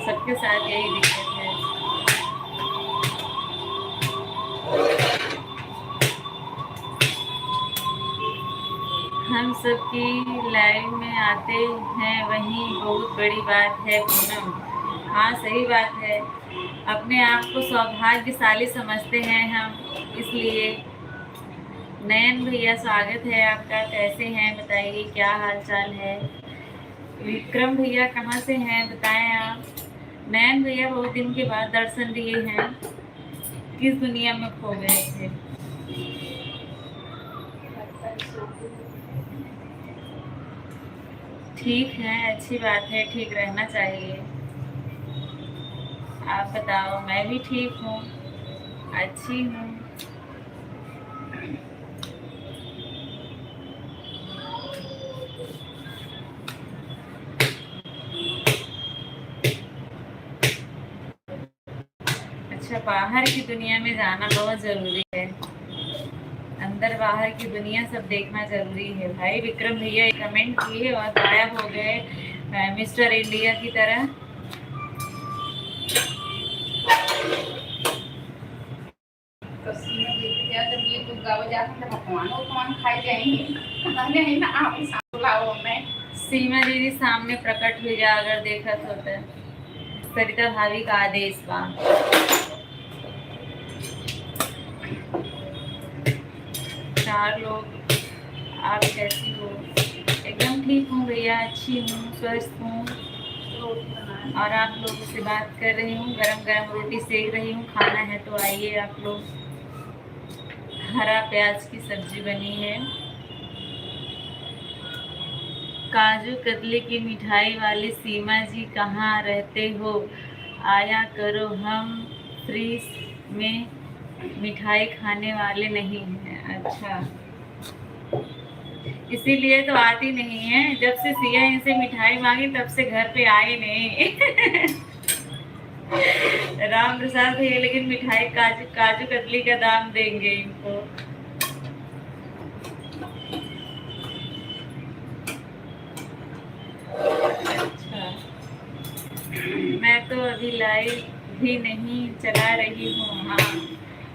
सबके साथ यही दिक्कत है। हम सबकी लाइव में आते हैं, वही बहुत बड़ी बात है पूनम। हाँ, सही बात है, अपने आप को सौभाग्यशाली समझते हैं हम, इसलिए। नयन भैया स्वागत है आपका, कैसे हैं बताइए, क्या हाल चाल है? विक्रम भैया कहाँ से हैं बताएं आप? नयन भैया बहुत दिन के बाद दर्शन दिए हैं, किस दुनिया में खो गए थे? ठीक है, अच्छी बात है, ठीक रहना चाहिए। आप बताओ? मैं भी ठीक हूँ, अच्छी हूँ। अच्छा, बाहर की दुनिया में जाना बहुत ज़रूरी है, अंदर बाहर की दुनिया सब देखना जरूरी है भाई। विक्रम भैया कमेंट किए और गायब हो गए मिस्टर इंडिया की तरह। जब ये तो गाँव जाते हैं पकवान खाए जाएंगे ना। सीमा दीदी सामने प्रकट हुई जा, अगर देखा तो होता है। सरिता भाभी का आदेश बा। चार लोग। आप कैसी हो? एकदम ठीक हूँ भैया, अच्छी हूँ, स्वस्थ हूँ, और आप लोगों से बात कर रही हूँ, गरम गरम रोटी सेक रही हूँ। खाना है तो आइए आप लोग। हरा प्याज की सब्जी बनी है। काजू कतली की मिठाई वाली सीमा जी कहाँ रहते हो? आया करो, हम फ्रीज में मिठाई खाने वाले नहीं हैं। अच्छा, इसीलिए तो आती नहीं है। जब से सिया इनसे मिठाई मांगी तब से घर पे आई नहीं। राम प्रसाद भैया लेकिन मिठाई काजू काजू कतली का दाम देंगे इनको। अच्छा, मैं तो अभी लाइव भी नहीं चला रही हूँ। हाँ,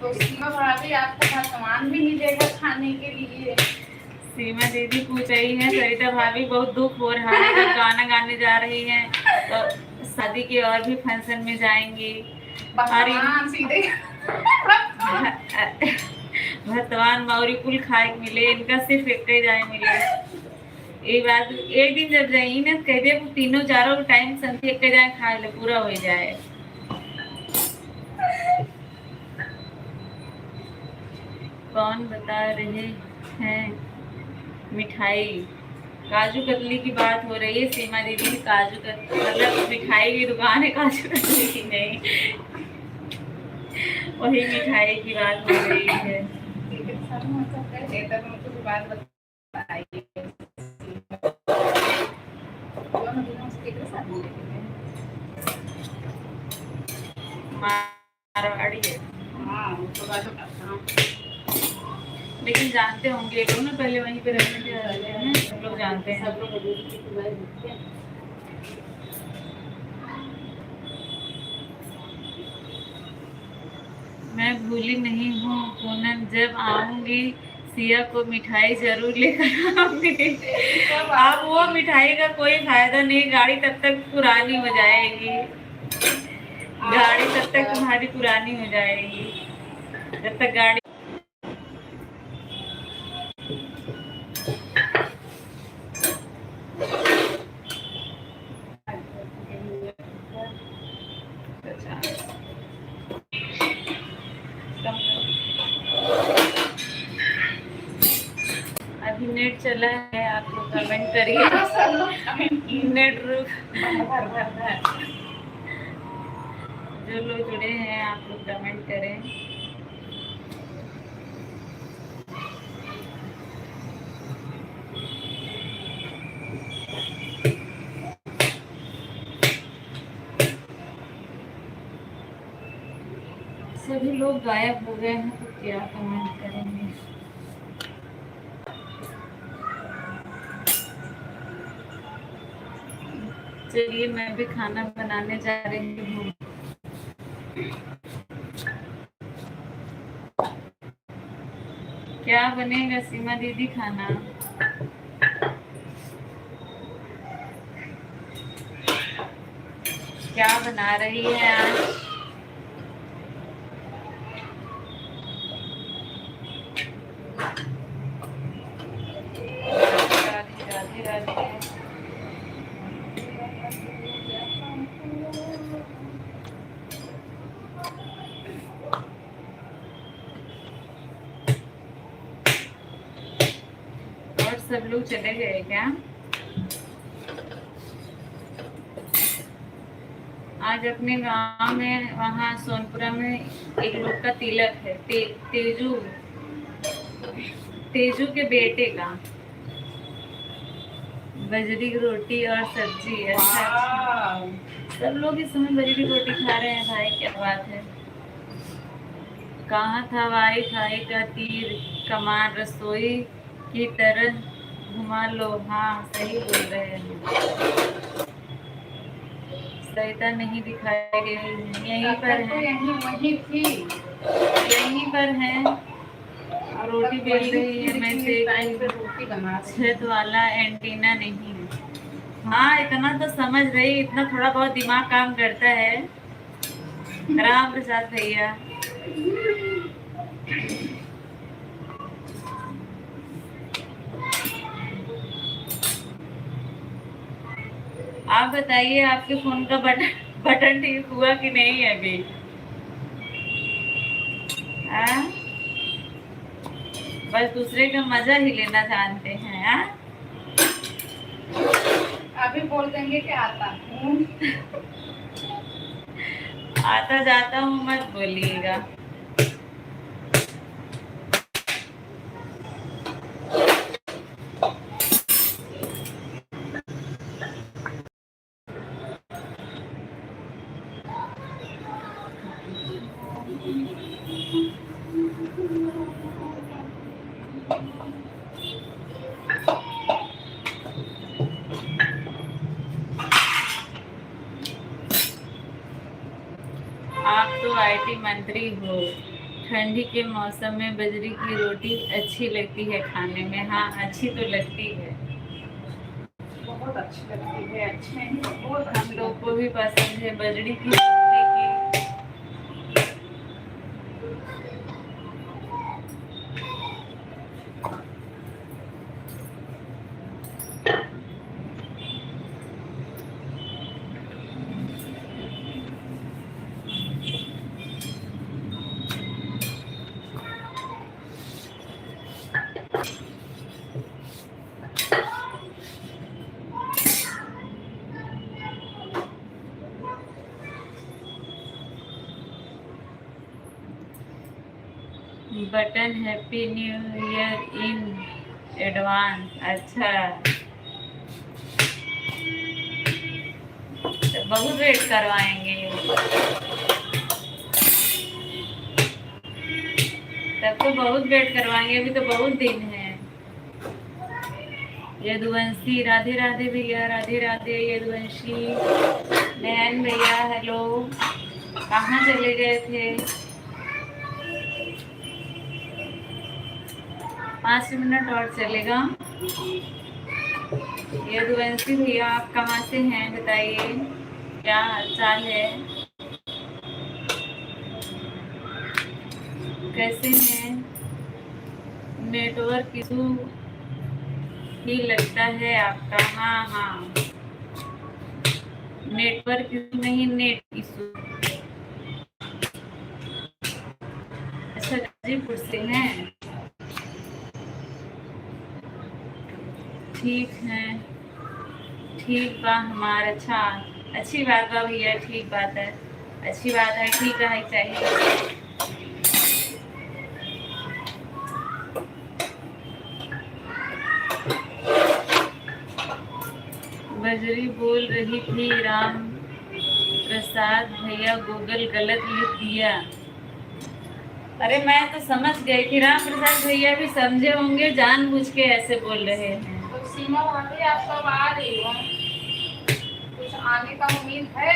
तो सीमा भाभी आपको सामान भी नहीं देगा खाने के लिए। सीमा दीदी पूछ रही है सरिता भाभी बहुत दुख हो रहा है, जब गाना गाने जा रही हैं तो शादी के और भी फंक्शन में जाएंगी। भगवान सीधे भगवान मौरी कुल खाए के मिले, इनका सिर्फ एक ही जाए मिले। ये बात एक दिन जब जाई ना कह दे तीनों चारों टाइम संति एक जाए खाए ले पूरा हो जाए। कौन बता रहे हैं मिठाई? काजू कतली की बात हो रही है सीमा दीदी की। काजू कतली मतलब मिठाई की दुकान है, काजू कतली की नहीं। वही मिठाई की बात हो रही है। बात बताइए। मारवाड़ी है। हाँ, उसको बात बताता हूँ। लेकिन जानते होंगे लोग ना, पहले वहीं पे रहने के रहते हैं, सब लोग जानते हैं। सब लोग मैं भूली नहीं हूँ पूनम, जब आऊंगी सिया को मिठाई जरूर लेकर आऊंगी। अब वो मिठाई का कोई फायदा नहीं, गाड़ी तब तक पुरानी हो जाएगी। गाड़ी तब तक तुम्हारी पुरानी हो जाएगी जब तक गाड़ी। अभी नेट चला है, आप लोग कमेंट करिए। नेट रुक जो लोग जुड़े हैं आप लोग कमेंट करें। सभी लोग गायब हो गए हैं तो क्या कमेंट करेंगे। चलिए मैं भी खाना बनाने जा रही हूँ। क्या बनेगा सीमा दीदी खाना? क्या बना रही है आज? राधे राधे राधे। और सब लोग चले गए क्या? आज अपने गांव में वहाँ सोनपुरा में एक लोग का तिलक है। तेजू तेजू के बेटे का। बजरी की रोटी और सब्जी। अच्छा सब लोग इस समय बजरी की रोटी खा रहे हैं भाई, क्या बात है। कहाँ था भाई खाई का तीर कमान, रसोई की तरह घुमा लो। हाँ सही बोल रहे हैं। सरिता नहीं दिखाई दे रही, यहीं पर है। वहीं थी, यहीं पर है। रोटी बेल रही है। मैं से रोटी बना छत वाला एंटीना नहीं। हाँ इतना तो समझ रही, इतना थोड़ा बहुत दिमाग काम करता है। राम प्रसाद भैया आप बताइए आपके फोन का बटन ठीक हुआ कि नहीं अभी? बस दूसरे का मजा ही लेना जानते हैं। अभी बोल देंगे कि आता हूँ। आता जाता हूँ मत बोलिएगा। पार्टी मंत्री हो। ठंडी के मौसम में बजरी की रोटी अच्छी लगती है खाने में। हाँ, अच्छी तो लगती है, बहुत अच्छी लगती है। अच्छी नहीं, बहुत हम अच्छी लोग लगती को भी पसंद है बजरी की रोटी की। Button happy new year in advance. अच्छा, तो बहुत वेट करवाएंगे, तब तो बहुत वेट करवाएंगे, अभी तो बहुत दिन है। यदुवंशी, राधे राधे भैया, राधे राधे यदुवंशी। नयन भैया हेलो, कहाँ चले गए थे? 5 मिनट और चलेगा। यदुवंशी भैया, आप कहाँ से हैं बताइए, क्या हाल चाल है, कैसे हैं? नेटवर्क इशू ही लगता है आपका। हाँ हाँ, नेटवर्क इशू नहीं, नेट इशू। अच्छा, गाजीपुर से हैं, ठीक है, ठीक बा हमार। अच्छा, अच्छी बात बा भैया, ठीक बात है, अच्छी बात है, ठीक है चाहिए। बजरी बोल रही थी राम प्रसाद भैया गूगल गलत लिख दिया। अरे मैं तो समझ गई थी, राम प्रसाद भैया भी समझे होंगे, जानबूझ के ऐसे बोल रहे हैं। तो सीमा भाभी, आप कब आ रही हो? कुछ आने का उम्मीद है?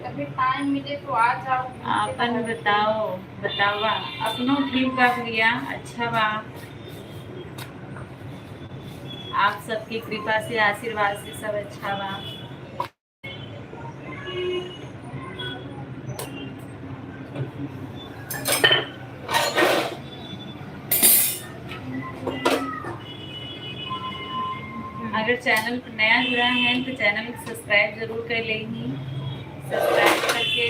कभी टाइम मिले तो आ जाओ। आपन बताओ, बतावा अपनो ठीक बा भैया, अच्छा बा, आप सबकी कृपा से, आशीर्वाद से सब अच्छा बा। अगर चैनल पर नया जुड़ा है तो चैनल को सब्सक्राइब जरूर कर लेंगी। सब्सक्राइब करके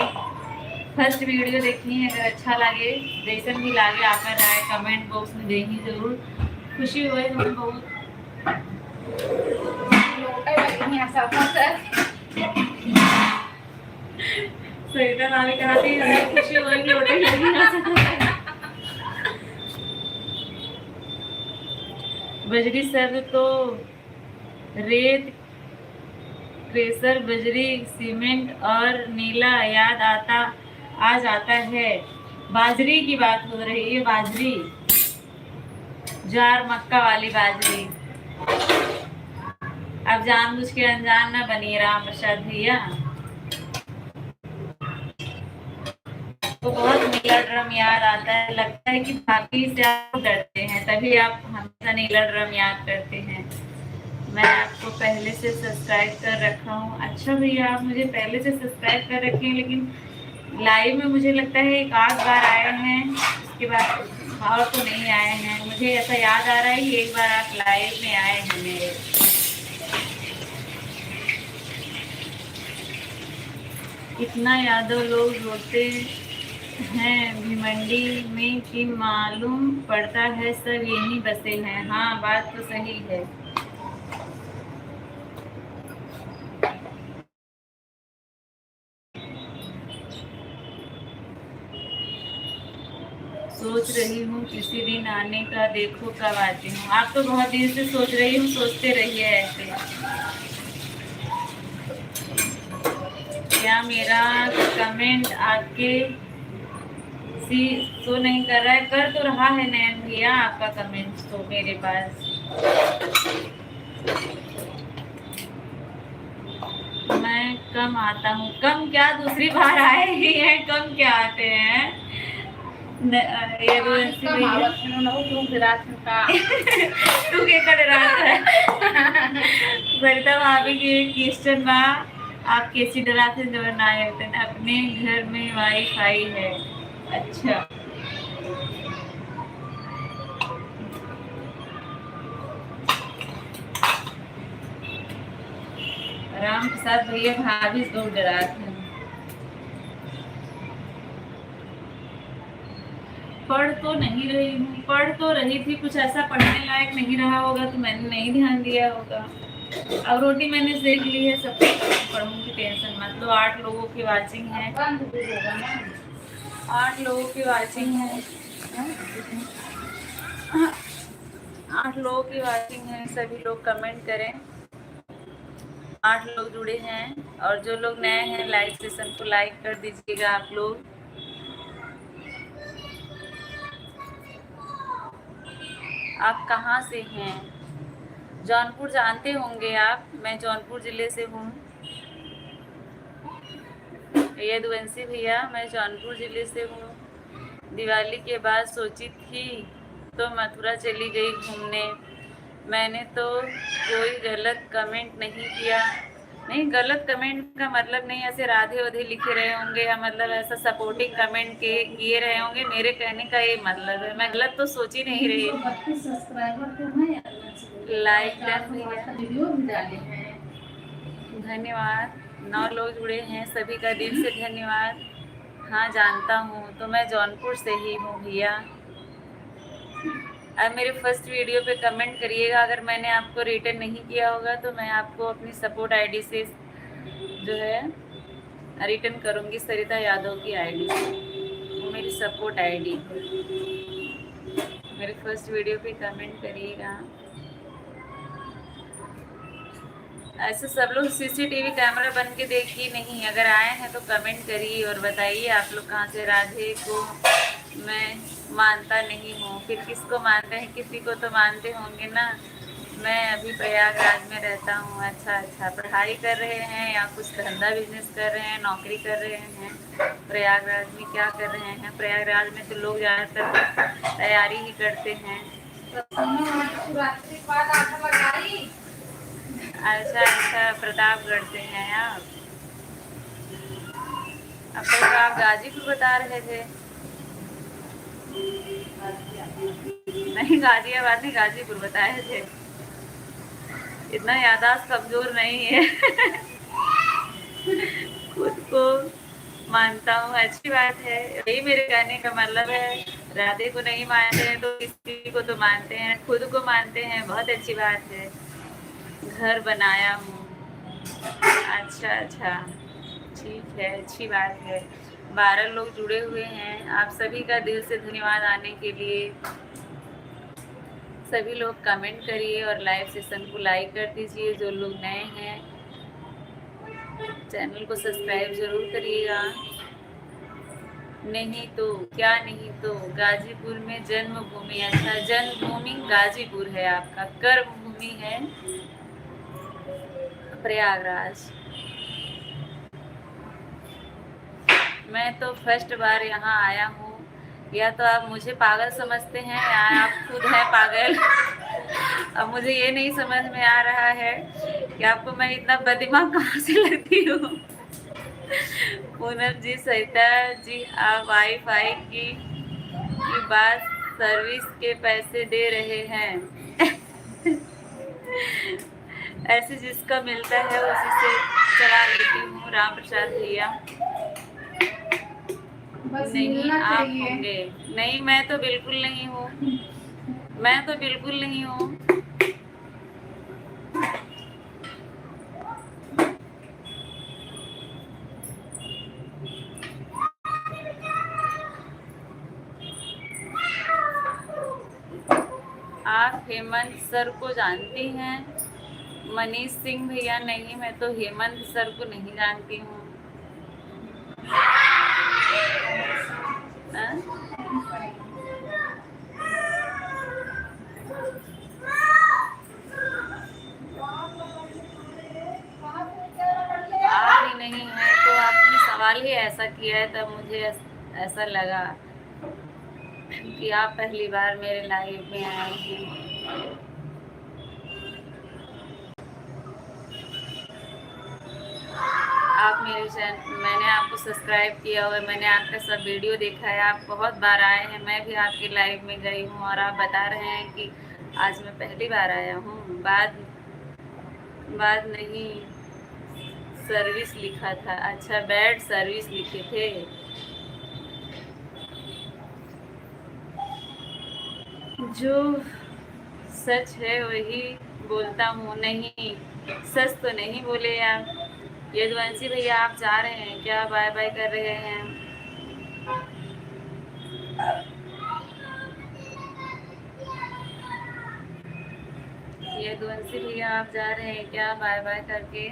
फर्स्ट वीडियो देखी, अगर अच्छा लगे, जैसन भी लगे आपका राय कमेंट बॉक्स में देंगी जरूर, खुशी हुए हमें बहुत। सरिता नामी कहा थी हमें खुशी हुई लोटे लगी। बजरी सर तो रेत, क्रेशर, बजरी, सीमेंट और नीला याद आ जाता है। बाजरी की बात हो रही है, बाजरी, ज्वार मक्का वाली बाजरी। अब जानबूझ के अनजान ना बनिए राम प्रसाद भैया। तो बहुत नीला ड्रम याद आता है, लगता है कि भाभी से आप डरते हैं, तभी आप हमेशा नीला ड्रम याद करते हैं। मैं आपको पहले से सब्सक्राइब कर रखा हूँ। अच्छा भैया, आप मुझे पहले से सब्सक्राइब कर रखे हैं, लेकिन लाइव में मुझे लगता है एक आध बार आए हैं, उसके बाद और तो नहीं आए हैं। मुझे ऐसा याद आ रहा है कि एक बार आप लाइव में आए हैं मेरे। कितना यादव लोग होते हैं भिमंडी में कि मालूम पड़ता है सब यहीं बसे हैं। हाँ, बात तो सही है। सोच रही हूँ किसी दिन आने का, देखो कब आती हूँ। आप तो बहुत दिन से सोच रही हूँ, सोचते रहिए ऐसे। क्या मेरा कमेंट आपके शो नहीं कर रहा है? कर तो रहा है नयन भैया, आपका कमेंट तो मेरे पास। मैं कम आता हूँ। कम क्या, दूसरी बार आए ही हैं, कम क्या आते हैं। ये रोएंसी कम भैया आवत है ना, तू विराट का तू के कर रहा है। सरिता भाभी की एक क्वेश्चन बा, आप कैसी डराते जब ना आए होते हैं? अपने घर में वाईफाई है। अच्छा, राम प्रसाद भैया भाभी से बहुत डराते हैं। पढ़ तो नहीं रही हूँ, पढ़ तो रही थी, कुछ ऐसा पढ़ने लायक नहीं रहा होगा तो मैंने नहीं ध्यान दिया होगा। अब रोटी मैंने सेक ली है, सब पढ़ूंगी, टेंशन मत लो। 8 लोगों की वाचिंग है, 8 लोगों की वाचिंग है, 8 लोगों की वाचिंग है। सभी लोग कमेंट करें। 8 लोग जुड़े हैं और जो लोग नए हैं लाइव सेशन को लाइक कर दीजिएगा आप लोग। आप कहाँ से हैं? जौनपुर जानते होंगे आप, मैं जौनपुर जिले से हूँ। यदुवंशी भैया, मैं जौनपुर जिले से हूँ। दिवाली के बाद सोची थी तो मथुरा चली गई घूमने। मैंने तो कोई गलत कमेंट नहीं किया। नहीं, गलत कमेंट का मतलब नहीं ऐसे राधे वधे लिखे रहे होंगे या मतलब ऐसा सपोर्टिंग कमेंट के किए रहे होंगे, मेरे कहने का ये मतलब है। मैं गलत तो सोच ही नहीं रही। 32 सब्सक्राइबर तो हैं, लाइक चार डन तो भैया, वीडियो भी डाले हैं। धन्यवाद। 9 लोग जुड़े हैं, सभी का दिल से धन्यवाद। हाँ जानता हूँ, तो मैं जौनपुर से ही हूँ भैया। अब मेरे फर्स्ट वीडियो पे कमेंट करिएगा, अगर मैंने आपको रिटर्न नहीं किया होगा तो मैं आपको अपनी सपोर्ट आईडी से जो है रिटर्न करूँगी। सरिता यादव की आईडी से, वो मेरी सपोर्ट आईडी। मेरे फर्स्ट वीडियो पे कमेंट करिएगा। ऐसे सब लोग सीसीटीवी कैमरा बन के देखिए नहीं, अगर आए हैं तो कमेंट करिए और बताइए आप लोग कहाँ से। राधे को मैं मानता नहीं हूँ, फिर किसको मानते हैं? किसी को तो मानते होंगे ना। मैं अभी प्रयागराज में रहता हूँ। अच्छा अच्छा, पढ़ाई कर रहे हैं या कुछ धंधा बिजनेस कर रहे हैं, नौकरी कर रहे हैं? प्रयागराज में क्या कर रहे हैं? प्रयागराज में तो लोग ज़्यादातर तैयारी ही करते हैं। अच्छा अच्छा, प्रतापगढ़ से हैं आप। अब तो आप गाजीपुर बता रहे थे। नहीं, गाजियाबाद नहीं, गाजीपुर बताए थे। इतना याददाश्त कमजोर नहीं है। खुद को मानता हूँ, अच्छी बात है। यही मेरे कहने का मतलब है। राधे को नहीं मानते हैं तो किसी को तो मानते हैं, खुद को मानते हैं, बहुत अच्छी बात है। घर बनाया हूँ। अच्छा अच्छा, ठीक है, अच्छी बात है। 12 लोग जुड़े हुए हैं, आप सभी का दिल से धन्यवाद आने के लिए। सभी लोग कमेंट करिए और लाइव सेशन को लाइक कर दीजिए। जो लोग नए हैं चैनल को सब्सक्राइब जरूर करिएगा। नहीं तो क्या, नहीं तो गाजीपुर में जन्मभूमि। अच्छा, जन्मभूमि गाजीपुर है आपका, कर्म भूमि है प्रयागराज। मैं तो फर्स्ट बार यहाँ आया हूँ। या तो आप मुझे पागल समझते हैं या आप खुद हैं पागल। अब मुझे ये नहीं समझ में आ रहा है कि आपको मैं इतना बददिमाग कहाँ से लगती हूँ। पूनम जी, सरिता जी, आप वाईफाई की बात, सर्विस के पैसे दे रहे हैं। ऐसे जिसका मिलता है उसी से चला लेती हूँ। राम प्रसाद भैया, नहीं आप होंगे। नहीं, मैं तो बिल्कुल नहीं हूँ, मैं तो बिल्कुल नहीं हूँ। आप हेमंत सर को जानती हैं? मनीष सिंह भैया, नहीं मैं तो हेमंत सर को नहीं जानती हूँ। नहीं है, तो आपने सवाल ही ऐसा किया है, तब मुझे ऐसा लगा कि आप पहली बार मेरे लाइव में आए हैं। आप मेरे चैनल, मैंने आपको सब्सक्राइब किया हुआ है, मैंने आपका सब वीडियो देखा है, आप बहुत बार आए हैं, मैं भी आपके लाइव में गई हूँ, और आप बता रहे हैं कि आज मैं पहली बार आया हूँ। बाद नहीं, सर्विस लिखा था। अच्छा, बैड सर्विस लिखे थे। जो सच है वही बोलता हूँ। नहीं, सच तो नहीं बोले आप। यदुवंशी भैया, आप जा रहे हैं क्या? बाय बाय कर रहे हैं। यदुवंशी भैया, आप जा रहे हैं क्या बाय बाय करके?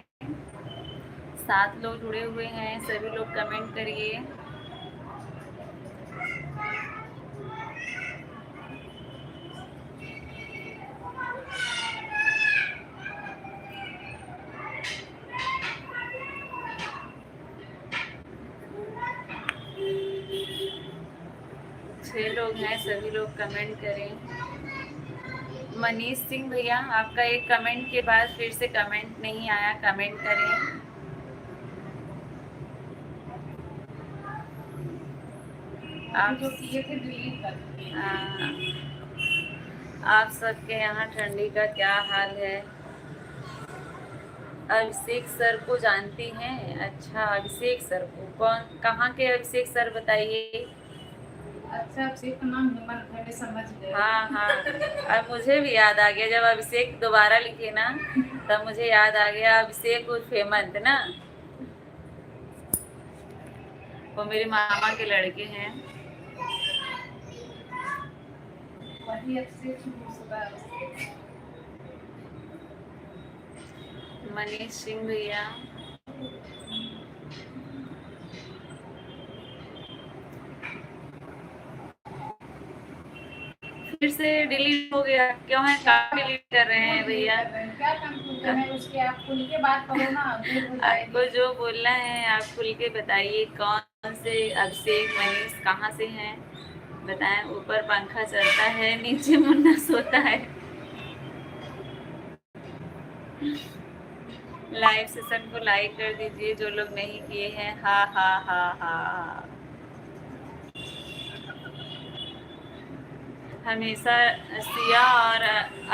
7 लोग जुड़े हुए हैं, सभी लोग कमेंट करिए। छह लोग हैं, सभी लोग कमेंट करें। मनीष सिंह भैया, आपका एक कमेंट के बाद फिर से कमेंट नहीं आया, कमेंट करें। आप जो किए थे डिलीट कर दिए। आप सबके यहाँ ठंडी का क्या हाल है? अभिषेक सर को जानती हैं? अच्छा, अभिषेक सर को, कौन, कहाँ के अभिषेक सर, बताइए। अच्छा, अभिषेक का नाम हेमंत है, मैं समझ गई। हाँ, अब मुझे भी याद आ गया, जब अभिषेक दोबारा लिखे ना, तब मुझे याद आ गया, अभिषेक उर्फ हेमंत ना, वो मेरे मामा के लड़के हैं। वही अभिषेक सुबह। मनीष सिंह भैया, फिर से डिलीट हो गया, क्यों है? कहाँ डिलीट कर रहे हैं भैया? क्या कंफ्यूजन है उसके? आप खुल के बात करो ना, आपको जो बोलना है आप खुल के बताइए। कौन से अभिषेक, मनीष, कहाँ से हैं बताएं। ऊपर पंखा चलता है, नीचे मुन्ना सोता है। लाइव सेशन को लाइक कर दीजिए जो लोग नहीं किए हैं। हा हा हा हा हा। हमेशा सिया और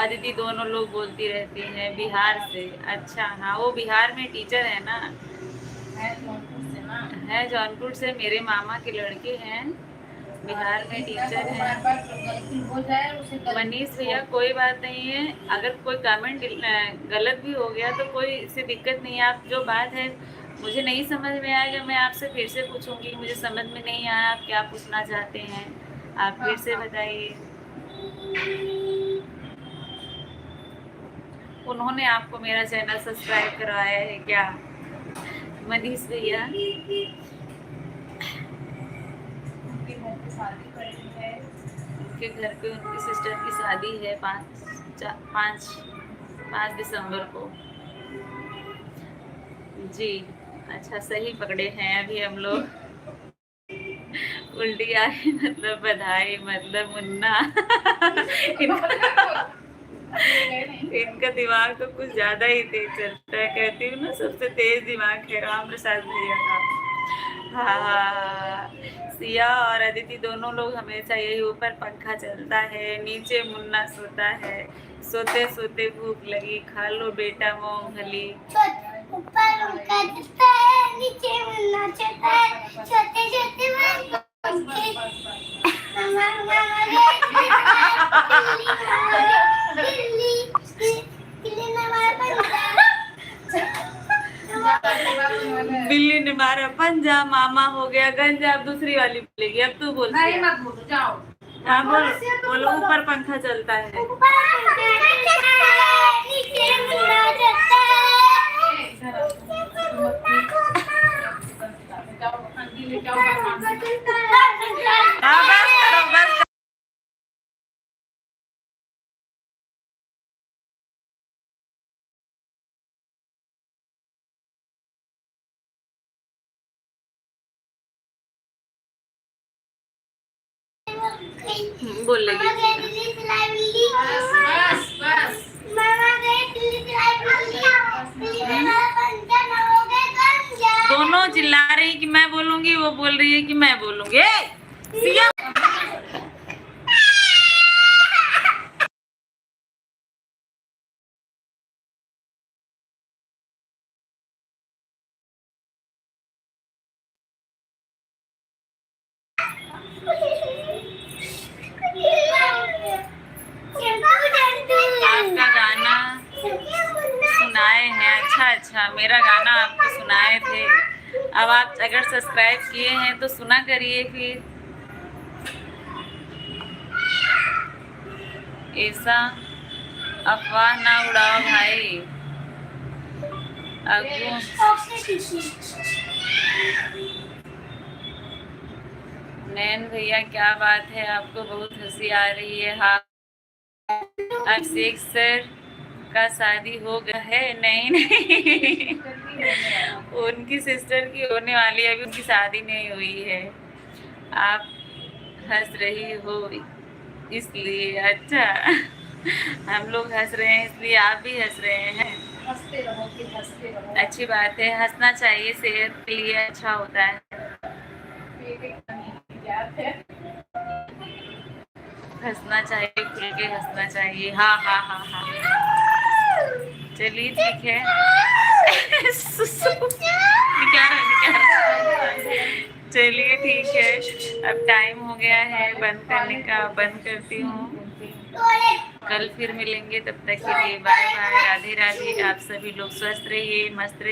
अदिति दोनों लोग बोलती रहती हैं बिहार से। अच्छा, हाँ, वो बिहार में टीचर है ना, है जौनपुर से, मेरे मामा के लड़के हैं, बिहार में टीचर हैं। मनीष भैया, कोई बात नहीं है, अगर कोई कमेंट गलत भी हो गया तो कोई इससे दिक्कत नहीं है। आप जो बात है मुझे नहीं समझ में आएगा, मैं आपसे फिर से पूछूंगी। मुझे समझ में नहीं आया आप क्या पूछना चाहते हैं, आप फिर से बताइए। उन्होंने आपको मेरा चैनल सब्सक्राइब करवाया है क्या मनीष भैया? उनके घर पे उनकी सिस्टर की शादी है 5 दिसंबर को। जी, अच्छा, सही पकड़े हैं अभी हम लोग। उल्टी आई मतलब बधाई, मतलब मुन्ना। इनका दिमाग तो कुछ ज्यादा ही तेज चलता है, कहती हूँ ना, सबसे तेज दिमाग है राम प्रसाद भैया का। हाँ, सिया और अदिति दोनों लोग हमेशा यही, ऊपर पंखा चलता है, नीचे मुन्ना सोता है, सोते सोते भूख लगी, खा लो बेटा मूंगफली। ऊपर उनका दिखता है, नीचे मुन्ना चलता है, छोटे छोटे बिल्ली ने मारा पंजा, मामा हो गया गंजा। अब दूसरी वाली बोलेगी, अब तू बोल। नहीं, मत बोलो, जाओ। हाँ, बोलो बोलो। ऊपर पंखा चलता है, नीचे मुन्ना चलता है। जाओ, अंडी लेके आओ। हाँ, बस करो, बस। बोल मामा लगी गए दिल्ली सिलाई मिली बस बस मामा गए दिल्ली सिलाई मिली दिल्ली में पंचर हो गए गंजा दोनों चिल्ला रही कि मैं बोलूंगी, वो बोल रही है कि मैं बोलूंगी। सिया आपका गाना सुनाए हैं। अच्छा अच्छा, मेरा गाना आपको सुनाए थे। अब आप अगर सब्सक्राइब किए हैं तो सुना करिए फिर। ऐसा अफवाह ना उड़ाओ भाई। अगू नैन भैया क्या बात है, आपको बहुत हंसी आ रही है। हाँ, अभिषेक सर का शादी हो गया है? नहीं नहीं, उनकी सिस्टर की होने वाली है, अभी उनकी शादी नहीं हुई है। आप हंस रही हो इसलिए? अच्छा, हम लोग हंस रहे हैं इसलिए आप भी हंस रहे हैं। हंसते रहो कि हंसते रहो। अच्छी बात है, हंसना चाहिए, सेहत के लिए अच्छा होता है। याद है हंसना चाहिए, खुल के हंसना चाहिए। हाँ हाँ हाँ हाँ, चलिए ठीक है। क्या रहा? चलिए ठीक है, अब टाइम हो गया है बंद करने का, बंद करती हूँ। कल फिर मिलेंगे, तब तक के लिए बाय बाय, राधे राधे। आप सभी लोग स्वस्थ रहिए, मस्त रहिए।